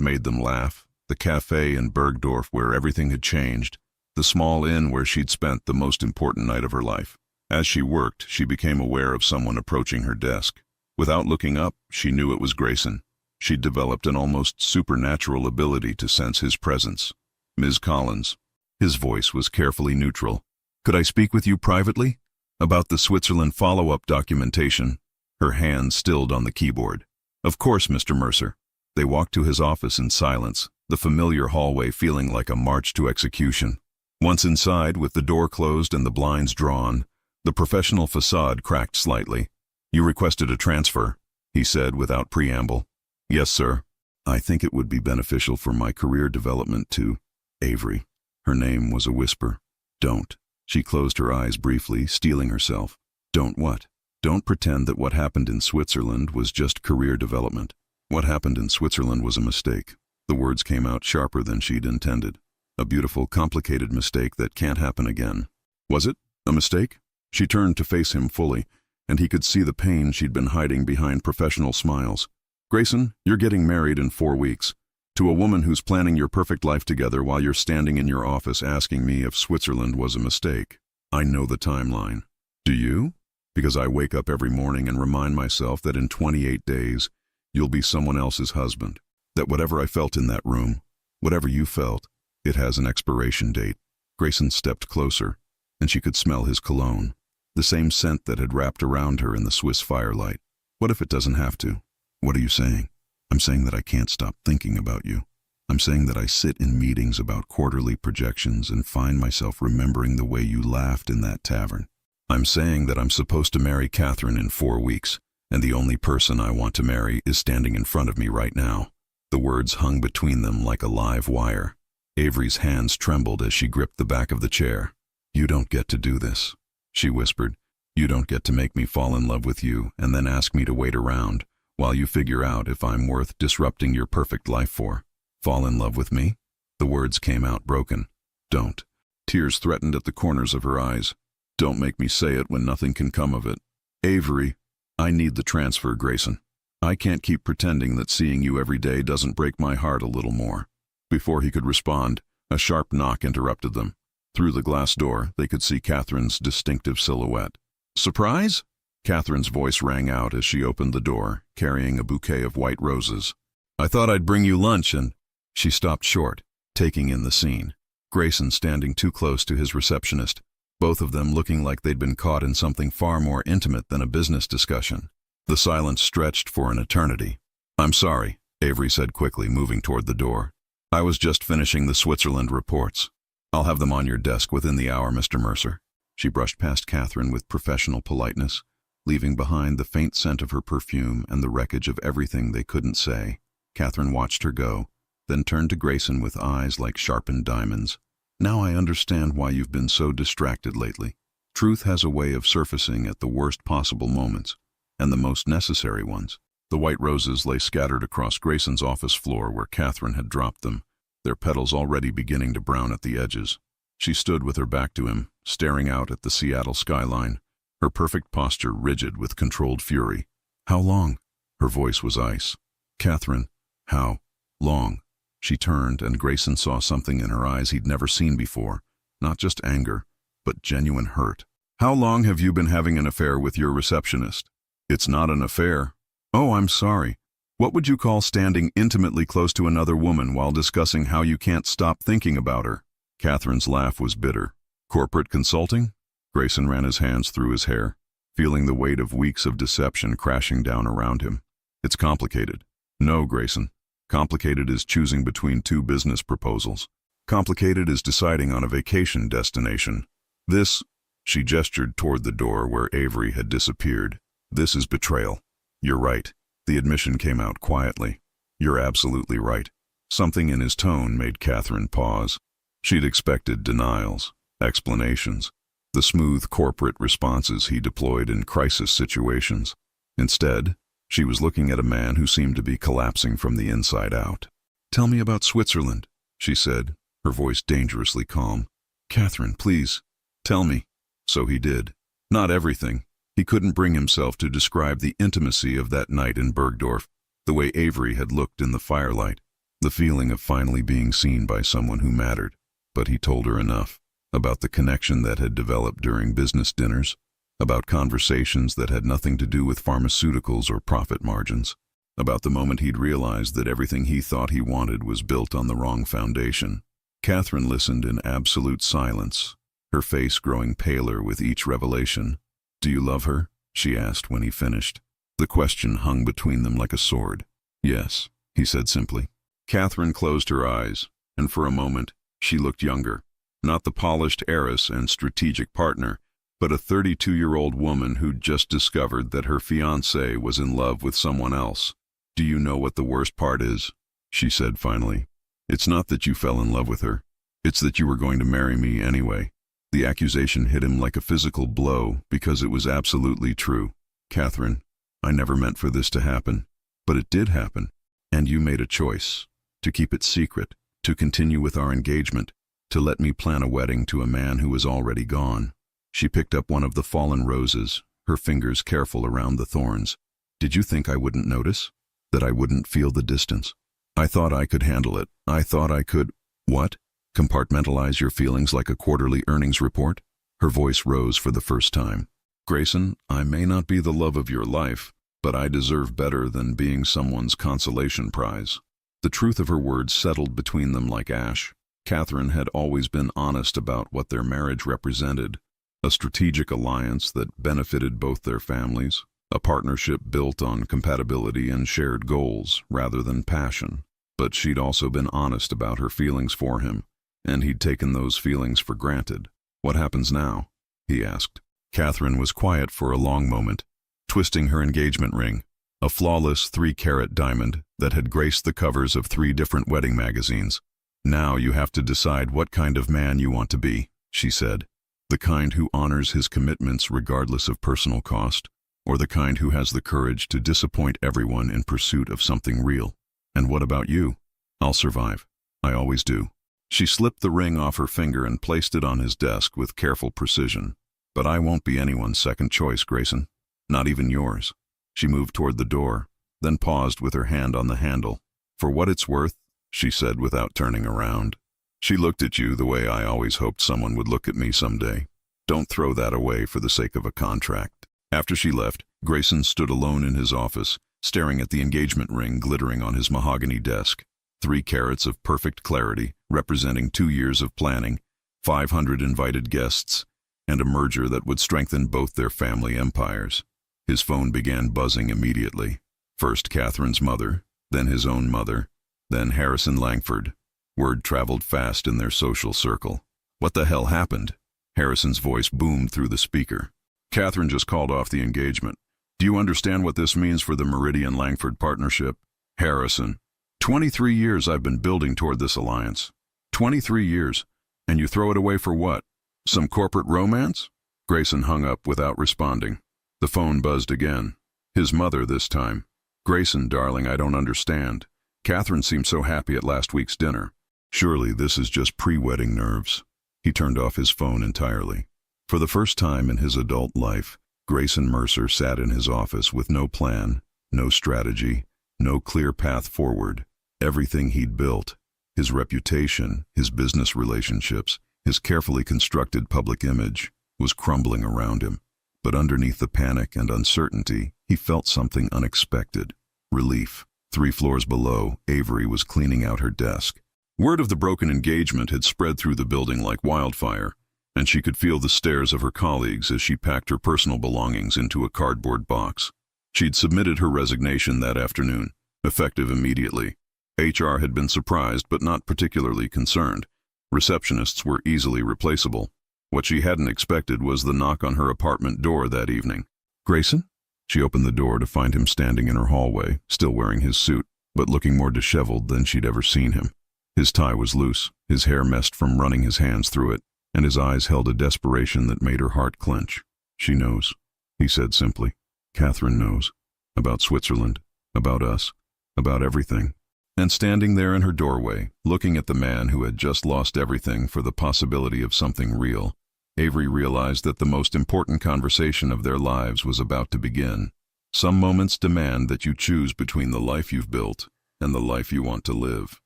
made them laugh, the cafe in Bergdorf where everything had changed, the small inn where she'd spent the most important night of her life. As she worked, she became aware of someone approaching her desk. Without looking up, she knew it was Grayson. She'd developed an almost supernatural ability to sense his presence. Ms. Collins. His voice was carefully neutral. Could I speak with you privately? About the Switzerland follow-up documentation. Her hand stilled on the keyboard. Of course, Mr. Mercer. They walked to his office in silence, the familiar hallway feeling like a march to execution. Once inside, with the door closed and the blinds drawn, the professional facade cracked slightly. You requested a transfer, he said without preamble. Yes, sir. I think it would be beneficial for my career development to Avery. Her name was a whisper. Don't. She closed her eyes briefly, steeling herself. Don't what? Don't pretend that what happened in Switzerland was just career development. What happened in Switzerland was a mistake. The words came out sharper than she'd intended. A beautiful, complicated mistake that can't happen again. Was it? A mistake? She turned to face him fully, and he could see the pain she'd been hiding behind professional smiles. Grayson, you're getting married in 4 weeks. To a woman who's planning your perfect life together while you're standing in your office asking me if Switzerland was a mistake. I know the timeline. Do you? Because I wake up every morning and remind myself that in 28 days, you'll be someone else's husband. That whatever I felt in that room, whatever you felt, it has an expiration date. Grayson stepped closer, and she could smell his cologne, the same scent that had wrapped around her in the Swiss firelight. What if it doesn't have to? What are you saying? I'm saying that I can't stop thinking about you. I'm saying that I sit in meetings about quarterly projections and find myself remembering the way you laughed in that tavern. I'm saying that I'm supposed to marry Catherine in 4 weeks, and the only person I want to marry is standing in front of me right now. The words hung between them like a live wire. Avery's hands trembled as she gripped the back of the chair. You don't get to do this, she whispered. You don't get to make me fall in love with you and then ask me to wait around while you figure out if I'm worth disrupting your perfect life for. Fall in love with me? The words came out broken. Don't. Tears threatened at the corners of her eyes. Don't make me say it when nothing can come of it. Avery, I need the transfer, Grayson. I can't keep pretending that seeing you every day doesn't break my heart a little more. Before he could respond, a sharp knock interrupted them. Through the glass door, they could see Catherine's distinctive silhouette. Surprise? Catherine's voice rang out as she opened the door, carrying a bouquet of white roses. I thought I'd bring you lunch and... She stopped short, taking in the scene. Grayson standing too close to his receptionist, both of them looking like they'd been caught in something far more intimate than a business discussion. The silence stretched for an eternity. I'm sorry, Avery said quickly, moving toward the door. I was just finishing the Switzerland reports. I'll have them on your desk within the hour, Mr. Mercer. She brushed past Catherine with professional politeness, leaving behind the faint scent of her perfume and the wreckage of everything they couldn't say. Catherine watched her go, then turned to Grayson with eyes like sharpened diamonds. Now I understand why you've been so distracted lately. Truth has a way of surfacing at the worst possible moments, and the most necessary ones. The white roses lay scattered across Grayson's office floor where Catherine had dropped them, their petals already beginning to brown at the edges. She stood with her back to him, staring out at the Seattle skyline, her perfect posture rigid with controlled fury. How long? Her voice was ice. Catherine, how long? She turned, and Grayson saw something in her eyes he'd never seen before. Not just anger, but genuine hurt. How long have you been having an affair with your receptionist? It's not an affair. Oh, I'm sorry. What would you call standing intimately close to another woman while discussing how you can't stop thinking about her? Catherine's laugh was bitter. Corporate consulting? Grayson ran his hands through his hair, feeling the weight of weeks of deception crashing down around him. It's complicated. No, Grayson. Complicated is choosing between 2 business proposals. Complicated is deciding on a vacation destination. This, she gestured toward the door where Avery had disappeared. This is betrayal. You're right. The admission came out quietly. You're absolutely right. Something in his tone made Catherine pause. She'd expected denials, explanations, the smooth corporate responses he deployed in crisis situations. Instead, she was looking at a man who seemed to be collapsing from the inside out. "Tell me about Switzerland," she said, her voice dangerously calm. "Catherine, please, tell me." So he did. Not everything. He couldn't bring himself to describe the intimacy of that night in Bergdorf, the way Avery had looked in the firelight, the feeling of finally being seen by someone who mattered. But he told her enough, about the connection that had developed during business dinners, about conversations that had nothing to do with pharmaceuticals or profit margins, about the moment he'd realized that everything he thought he wanted was built on the wrong foundation. Catherine listened in absolute silence, her face growing paler with each revelation. "Do you love her?" she asked when he finished. The question hung between them like a sword. "Yes," he said simply. Catherine closed her eyes, and for a moment, she looked younger. Not the polished heiress and strategic partner, but a 32-year-old woman who'd just discovered that her fiancé was in love with someone else. "Do you know what the worst part is?" she said finally. "It's not that you fell in love with her. It's that you were going to marry me anyway." The accusation hit him like a physical blow because it was absolutely true. "Catherine, I never meant for this to happen, but it did happen. And you made a choice, to keep it secret, to continue with our engagement, to let me plan a wedding to a man who was already gone." She picked up one of the fallen roses, her fingers careful around the thorns. "Did you think I wouldn't notice? That I wouldn't feel the distance? I thought I could handle it. I thought I could—" "What? Compartmentalize your feelings like a quarterly earnings report?" Her voice rose for the first time. "Grayson, I may not be the love of your life, but I deserve better than being someone's consolation prize." The truth of her words settled between them like ash. Catherine had always been honest about what their marriage represented, a strategic alliance that benefited both their families, a partnership built on compatibility and shared goals rather than passion. But she'd also been honest about her feelings for him, and he'd taken those feelings for granted. "What happens now?" he asked. Catherine was quiet for a long moment, twisting her engagement ring, a flawless 3-carat diamond that had graced the covers of 3 different wedding magazines. "Now you have to decide what kind of man you want to be," she said. "The kind who honors his commitments regardless of personal cost, or the kind who has the courage to disappoint everyone in pursuit of something real. And what about you?" "I'll survive. I always do." She slipped the ring off her finger and placed it on his desk with careful precision. "But I won't be anyone's second choice, Grayson. Not even yours." She moved toward the door, then paused with her hand on the handle. "For what it's worth," she said without turning around, "she looked at you the way I always hoped someone would look at me someday. Don't throw that away for the sake of a contract." After she left, Grayson stood alone in his office, staring at the engagement ring glittering on his mahogany desk. 3 carats of perfect clarity, representing 2 years of planning, 500 invited guests, and a merger that would strengthen both their family empires. His phone began buzzing immediately. First Catherine's mother, then his own mother, then Harrison Langford. Word traveled fast in their social circle. "What the hell happened?" Harrison's voice boomed through the speaker. "Catherine just called off the engagement. Do you understand what this means for the Meridian-Langford partnership?" "Harrison, 23 years I've been building toward this alliance. 23 years, and you throw it away for what? Some corporate romance?" Grayson hung up without responding. The phone buzzed again. His mother this time. "Grayson, darling, I don't understand. Catherine seemed so happy at last week's dinner. Surely this is just pre-wedding nerves." He turned off his phone entirely. For the first time in his adult life, Grayson Mercer sat in his office with no plan, no strategy, no clear path forward. Everything he'd built, his reputation, his business relationships, his carefully constructed public image, was crumbling around him. But underneath the panic and uncertainty, he felt something unexpected. Relief. 3 floors below, Avery was cleaning out her desk. Word of the broken engagement had spread through the building like wildfire, and she could feel the stares of her colleagues as she packed her personal belongings into a cardboard box. She'd submitted her resignation that afternoon, effective immediately. HR had been surprised but not particularly concerned. Receptionists were easily replaceable. What she hadn't expected was the knock on her apartment door that evening. "Grayson?" She opened the door to find him standing in her hallway, still wearing his suit, but looking more disheveled than she'd ever seen him. His tie was loose, his hair messed from running his hands through it, and his eyes held a desperation that made her heart clench. "She knows," he said simply. "Catherine knows. About Switzerland, about us, about everything." And standing there in her doorway, looking at the man who had just lost everything for the possibility of something real, Avery realized that the most important conversation of their lives was about to begin. Some moments demand that you choose between the life you've built and the life you want to live.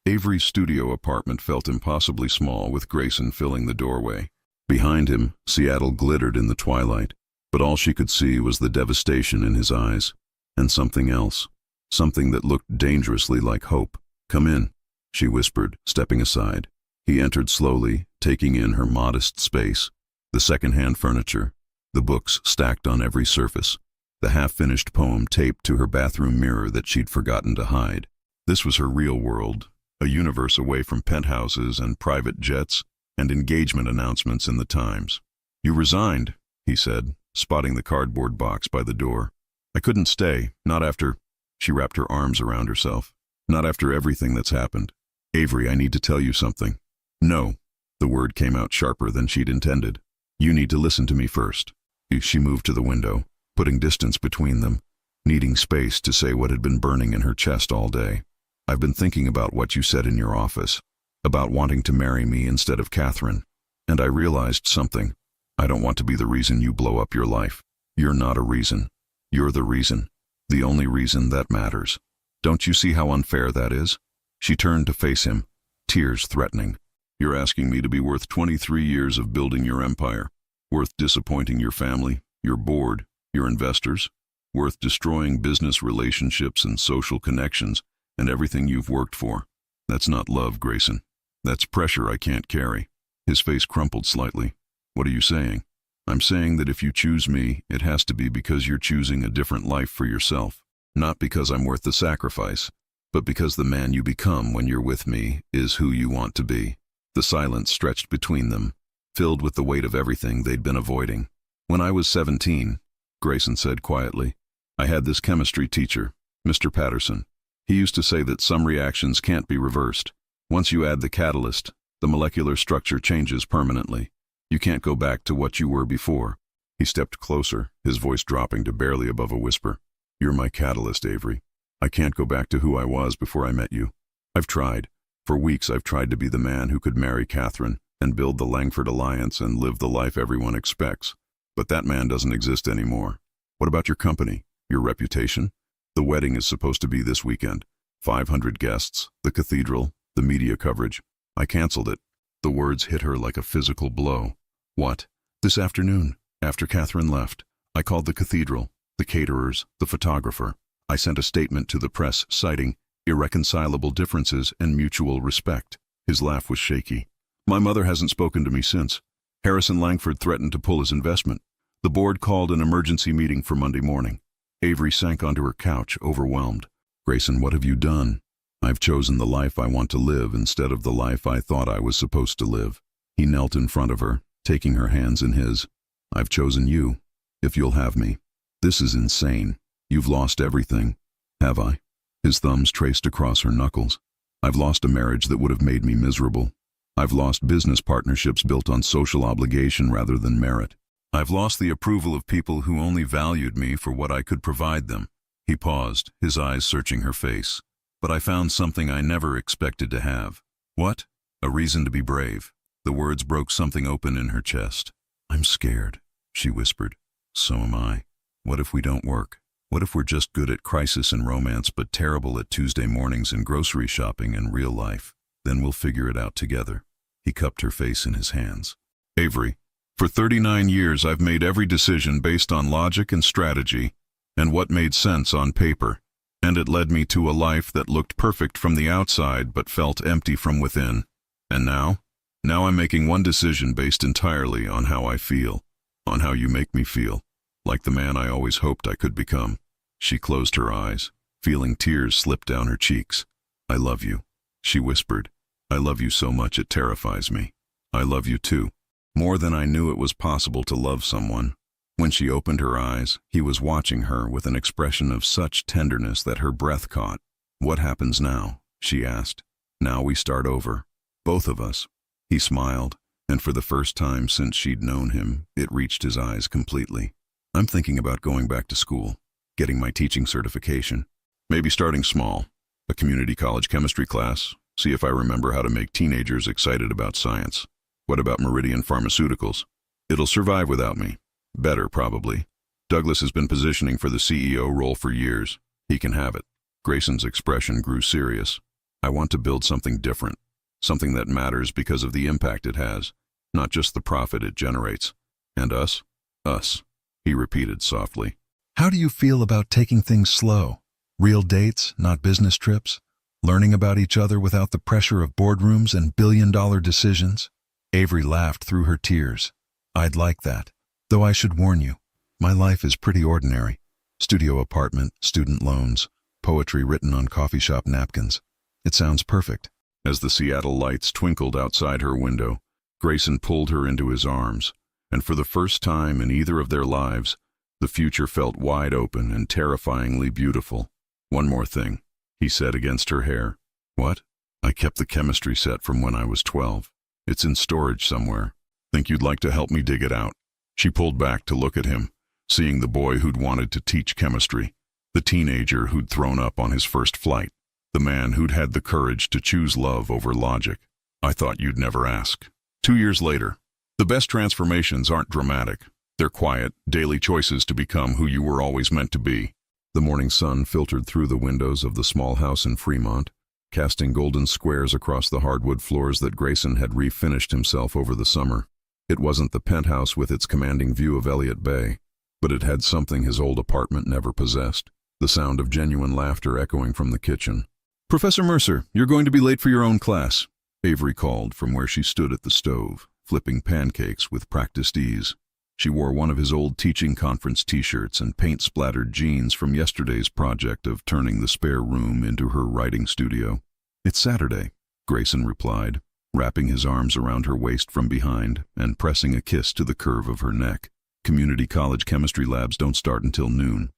Avery's studio apartment felt impossibly small, with Grayson filling the doorway. Behind him, Seattle glittered in the twilight, but all she could see was the devastation in his eyes, and something else. Something that looked dangerously like hope. "Come in," she whispered, stepping aside. He entered slowly, taking in her modest space, the second-hand furniture, the books stacked on every surface, the half-finished poem taped to her bathroom mirror that she'd forgotten to hide. This was her real world, a universe away from penthouses and private jets and engagement announcements in the Times. "You resigned," he said, spotting the cardboard box by the door. "I couldn't stay, not after—" She wrapped her arms around herself. "Not after everything that's happened. Avery, I need to tell you something." "No." The word came out sharper than she'd intended. "You need to listen to me first." She moved to the window, putting distance between them, needing space to say what had been burning in her chest all day. "I've been thinking about what you said in your office, about wanting to marry me instead of Catherine, and I realized something. I don't want to be the reason you blow up your life. You're not a reason. You're the reason. The only reason that matters. Don't you see how unfair that is?" She turned to face him, tears threatening. "You're asking me to be worth 23 years of building your empire, worth disappointing your family, your board, your investors, worth destroying business relationships and social connections and everything you've worked for. That's not love, Grayson. That's pressure I can't carry." His face crumpled slightly. "What are you saying?" "I'm saying that if you choose me, it has to be because you're choosing a different life for yourself. Not because I'm worth the sacrifice, but because the man you become when you're with me is who you want to be." The silence stretched between them, filled with the weight of everything they'd been avoiding. "When I was 17, Grayson said quietly, "I had this chemistry teacher, Mr. Patterson. He used to say that some reactions can't be reversed. Once you add the catalyst, the molecular structure changes permanently. You can't go back to what you were before." He stepped closer, his voice dropping to barely above a whisper. "You're my catalyst, Avery. I can't go back to who I was before I met you. I've tried. For weeks I've tried to be the man who could marry Catherine and build the Langford Alliance and live the life everyone expects. But that man doesn't exist anymore. What about your company, your reputation? The wedding is supposed to be this weekend. 500 guests, the cathedral, the media coverage. I canceled it." The words hit her like a physical blow. "What?" "This afternoon, after Catherine left, I called the cathedral, the caterers, the photographer. I sent a statement to the press citing irreconcilable differences and mutual respect." His laugh was shaky. "My mother hasn't spoken to me since. Harrison Langford threatened to pull his investment. The board called an emergency meeting for Monday morning." Avery sank onto her couch, overwhelmed. "Grayson, what have you done?" "I've chosen the life I want to live instead of the life I thought I was supposed to live." He knelt in front of her, taking her hands in his. "I've chosen you, if you'll have me. This is insane. You've lost everything." "Have I?" His thumbs traced across her knuckles. "I've lost a marriage that would have made me miserable. I've lost business partnerships built on social obligation rather than merit. I've lost the approval of people who only valued me for what I could provide them." He paused, his eyes searching her face. "But I found something I never expected to have." "What?" "A reason to be brave." The words broke something open in her chest. "I'm scared," she whispered. "So am I. What if we don't work? What if we're just good at crisis and romance but terrible at Tuesday mornings and grocery shopping and real life? Then we'll figure it out together." He cupped her face in his hands. "Avery, for 39 years I've made every decision based on logic and strategy and what made sense on paper. And it led me to a life that looked perfect from the outside but felt empty from within. And now I'm making one decision based entirely on how I feel, on how you make me feel, like the man I always hoped I could become." She closed her eyes, feeling tears slip down her cheeks. "I love you," she whispered. "I love you so much it terrifies me. I love you too. More than I knew it was possible to love someone." When she opened her eyes, he was watching her with an expression of such tenderness that her breath caught. "What happens now?" she asked. Now we start over. Both of us. He smiled, and for the first time since she'd known him, it reached his eyes completely. I'm thinking about going back to school, getting my teaching certification. Maybe starting small, a community college chemistry class, see if I remember how to make teenagers excited about science. What about Meridian Pharmaceuticals? It'll survive without me. Better, probably. Douglas has been positioning for the CEO role for years. He can have it. Grayson's expression grew serious. I want to build something different, something that matters because of the impact it has, not just the profit it generates. And us? Us, he repeated softly. How do you feel about taking things slow? Real dates, not business trips? Learning about each other without the pressure of boardrooms and billion-dollar decisions? Avery laughed through her tears. I'd like that. Though I should warn you, my life is pretty ordinary. Studio apartment, student loans, poetry written on coffee shop napkins. It sounds perfect. As the Seattle lights twinkled outside her window, Grayson pulled her into his arms, and for the first time in either of their lives, the future felt wide open and terrifyingly beautiful. One more thing, he said against her hair. What? I kept the chemistry set from when I was 12. It's in storage somewhere. Think you'd like to help me dig it out? She pulled back to look at him, seeing the boy who'd wanted to teach chemistry, the teenager who'd thrown up on his first flight, the man who'd had the courage to choose love over logic. I thought you'd never ask. 2 years later, the best transformations aren't dramatic. They're quiet, daily choices to become who you were always meant to be. The morning sun filtered through the windows of the small house in Fremont, casting golden squares across the hardwood floors that Grayson had refinished himself over the summer. It wasn't the penthouse with its commanding view of Elliott Bay, but it had something his old apartment never possessed, the sound of genuine laughter echoing from the kitchen. Professor Mercer, you're going to be late for your own class, Avery called from where she stood at the stove, flipping pancakes with practiced ease. She wore one of his old teaching conference t-shirts and paint-splattered jeans from yesterday's project of turning the spare room into her writing studio. It's Saturday, Grayson replied, wrapping his arms around her waist from behind and pressing a kiss to the curve of her neck. Community college chemistry labs don't start until noon.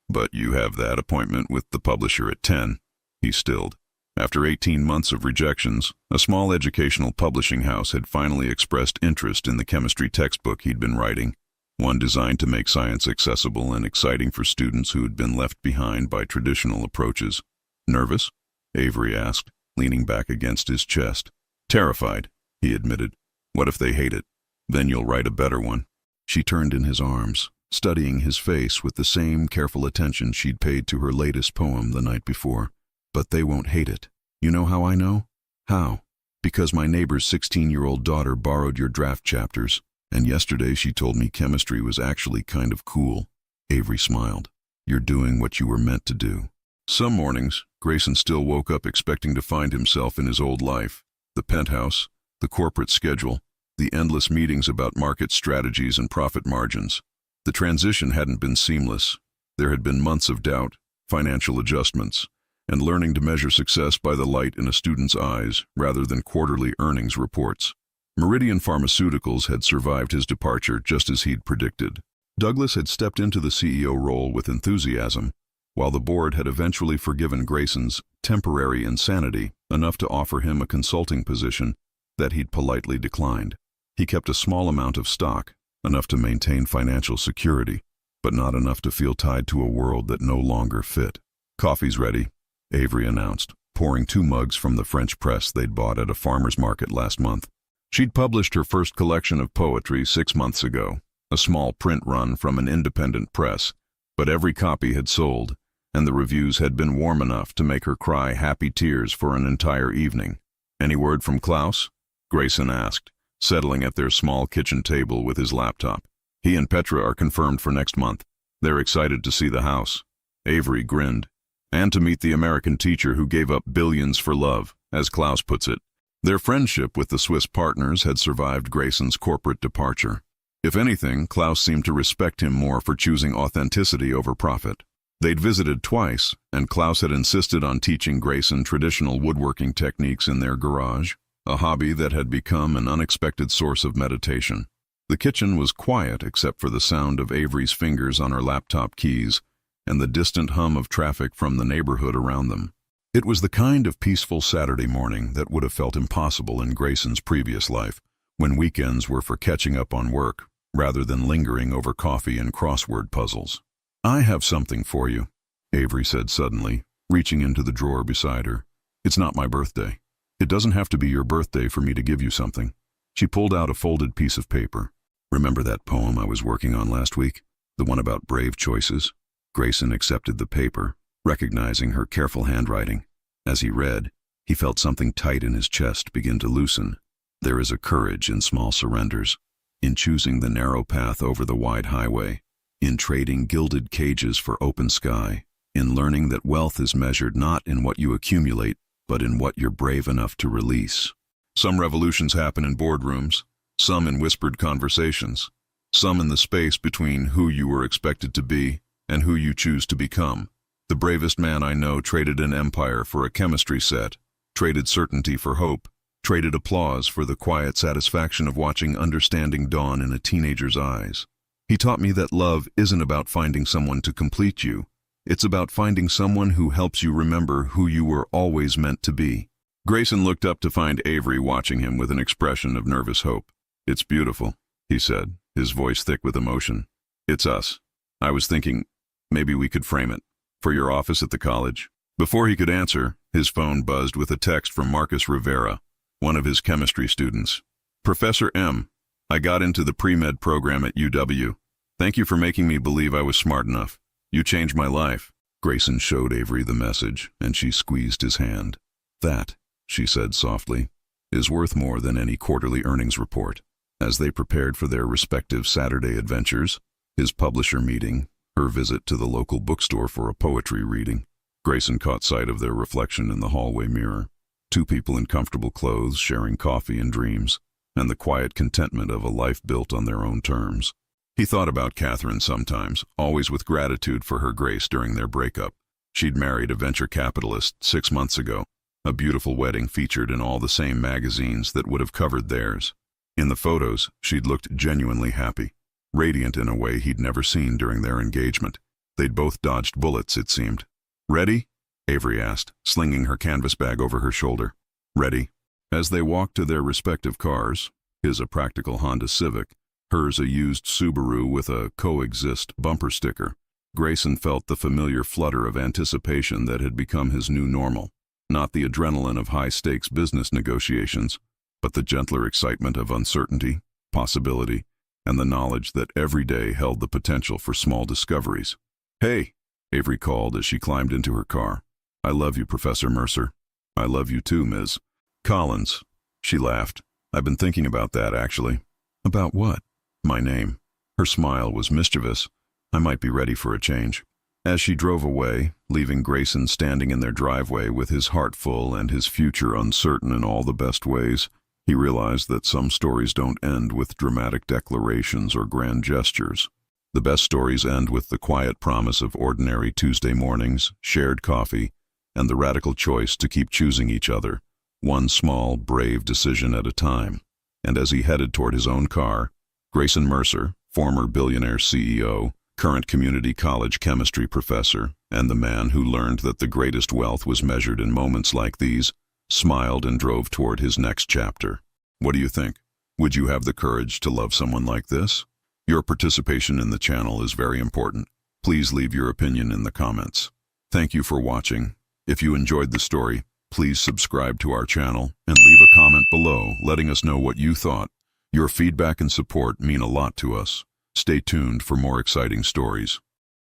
But you have that appointment with the publisher at 10. He stilled. After 18 months of rejections, a small educational publishing house had finally expressed interest in the chemistry textbook he'd been writing, one designed to make science accessible and exciting for students who had been left behind by traditional approaches. Nervous? Avery asked, leaning back against his chest. Terrified, he admitted. What if they hate it? Then you'll write a better one. She turned in his arms, studying his face with the same careful attention she'd paid to her latest poem the night before. But they won't hate it. You know how I know? How? Because my neighbor's 16-year-old daughter borrowed your draft chapters, and yesterday she told me chemistry was actually kind of cool. Avery smiled. You're doing what you were meant to do. Some mornings, Grayson still woke up expecting to find himself in his old life. The penthouse, the corporate schedule, the endless meetings about market strategies and profit margins. The transition hadn't been seamless. There had been months of doubt, financial adjustments, and learning to measure success by the light in a student's eyes rather than quarterly earnings reports. Meridian Pharmaceuticals had survived his departure just as he'd predicted. Douglas had stepped into the CEO role with enthusiasm, while the board had eventually forgiven Grayson's temporary insanity enough to offer him a consulting position that he'd politely declined. He kept a small amount of stock, enough to maintain financial security, but not enough to feel tied to a world that no longer fit. Coffee's ready, Avery announced, pouring 2 mugs from the French press they'd bought at a farmer's market last month. She'd published her first collection of poetry 6 months ago, a small print run from an independent press, but every copy had sold, and the reviews had been warm enough to make her cry happy tears for an entire evening. Any word from Klaus? Grayson asked, settling at their small kitchen table with his laptop. He and Petra are confirmed for next month. They're excited to see the house. Avery grinned. And to meet the American teacher who gave up billions for love, as Klaus puts it. Their friendship with the Swiss partners had survived Grayson's corporate departure. If anything, Klaus seemed to respect him more for choosing authenticity over profit. They'd visited twice, and Klaus had insisted on teaching Grayson traditional woodworking techniques in their garage, a hobby that had become an unexpected source of meditation. The kitchen was quiet except for the sound of Avery's fingers on her laptop keys and the distant hum of traffic from the neighborhood around them. It was the kind of peaceful Saturday morning that would have felt impossible in Grayson's previous life, when weekends were for catching up on work, rather than lingering over coffee and crossword puzzles. "I have something for you," Avery said suddenly, reaching into the drawer beside her. "It's not my birthday. It doesn't have to be your birthday for me to give you something." She pulled out a folded piece of paper. "Remember that poem I was working on last week? The one about brave choices?" Grayson accepted the paper, recognizing her careful handwriting. As he read, he felt something tight in his chest begin to loosen. There is a courage in small surrenders, in choosing the narrow path over the wide highway, in trading gilded cages for open sky, in learning that wealth is measured not in what you accumulate, but in what you're brave enough to release. Some revolutions happen in boardrooms, some in whispered conversations, some in the space between who you were expected to be and who you choose to become. The bravest man I know traded an empire for a chemistry set, traded certainty for hope, traded applause for the quiet satisfaction of watching understanding dawn in a teenager's eyes. He taught me that love isn't about finding someone to complete you. It's about finding someone who helps you remember who you were always meant to be. Grayson looked up to find Avery watching him with an expression of nervous hope. "It's beautiful," he said, his voice thick with emotion. "It's us. I was thinking, maybe we could frame it. For your office at the college." Before he could answer, his phone buzzed with a text from Marcus Rivera, one of his chemistry students. "Professor M, I got into the pre-med program at UW. Thank you for making me believe I was smart enough. You changed my life." Grayson showed Avery the message, and she squeezed his hand. "That," she said softly, "is worth more than any quarterly earnings report." As they prepared for their respective Saturday adventures, his publisher meeting, her visit to the local bookstore for a poetry reading, Grayson caught sight of their reflection in the hallway mirror. Two people in comfortable clothes sharing coffee and dreams, and the quiet contentment of a life built on their own terms. He thought about Catherine sometimes, always with gratitude for her grace during their breakup. She'd married a venture capitalist 6 months ago, a beautiful wedding featured in all the same magazines that would have covered theirs. In the photos, she'd looked genuinely happy, radiant in a way he'd never seen during their engagement. They'd both dodged bullets, it seemed. "Ready?" Avery asked, slinging her canvas bag over her shoulder. "Ready." As they walked to their respective cars, his a practical Honda Civic, hers a used Subaru with a Coexist bumper sticker, Grayson felt the familiar flutter of anticipation that had become his new normal. Not the adrenaline of high-stakes business negotiations, but the gentler excitement of uncertainty, possibility, and the knowledge that every day held the potential for small discoveries. "Hey," Avery called as she climbed into her car. "I love you, Professor Mercer." "I love you too, Ms. Collins." She laughed. "I've been thinking about that, actually." "About what?" "My name." Her smile was mischievous. "I might be ready for a change." As she drove away, leaving Grayson standing in their driveway with his heart full and his future uncertain in all the best ways, he realized that some stories don't end with dramatic declarations or grand gestures. The best stories end with the quiet promise of ordinary Tuesday mornings, shared coffee, and the radical choice to keep choosing each other, one small, brave decision at a time. And as he headed toward his own car, Grayson Mercer, former Billionaire CEO, current community college chemistry professor, and the man who learned that the greatest wealth was measured in moments like these, smiled and drove toward his next chapter. What do you think? Would you have the courage to love someone like this? Your participation in the channel is very important. Please leave your opinion in the comments. Thank you for watching. If you enjoyed the story, please subscribe to our channel and leave a comment below letting us know what you thought. Your feedback and support mean a lot to us. Stay tuned for more exciting stories.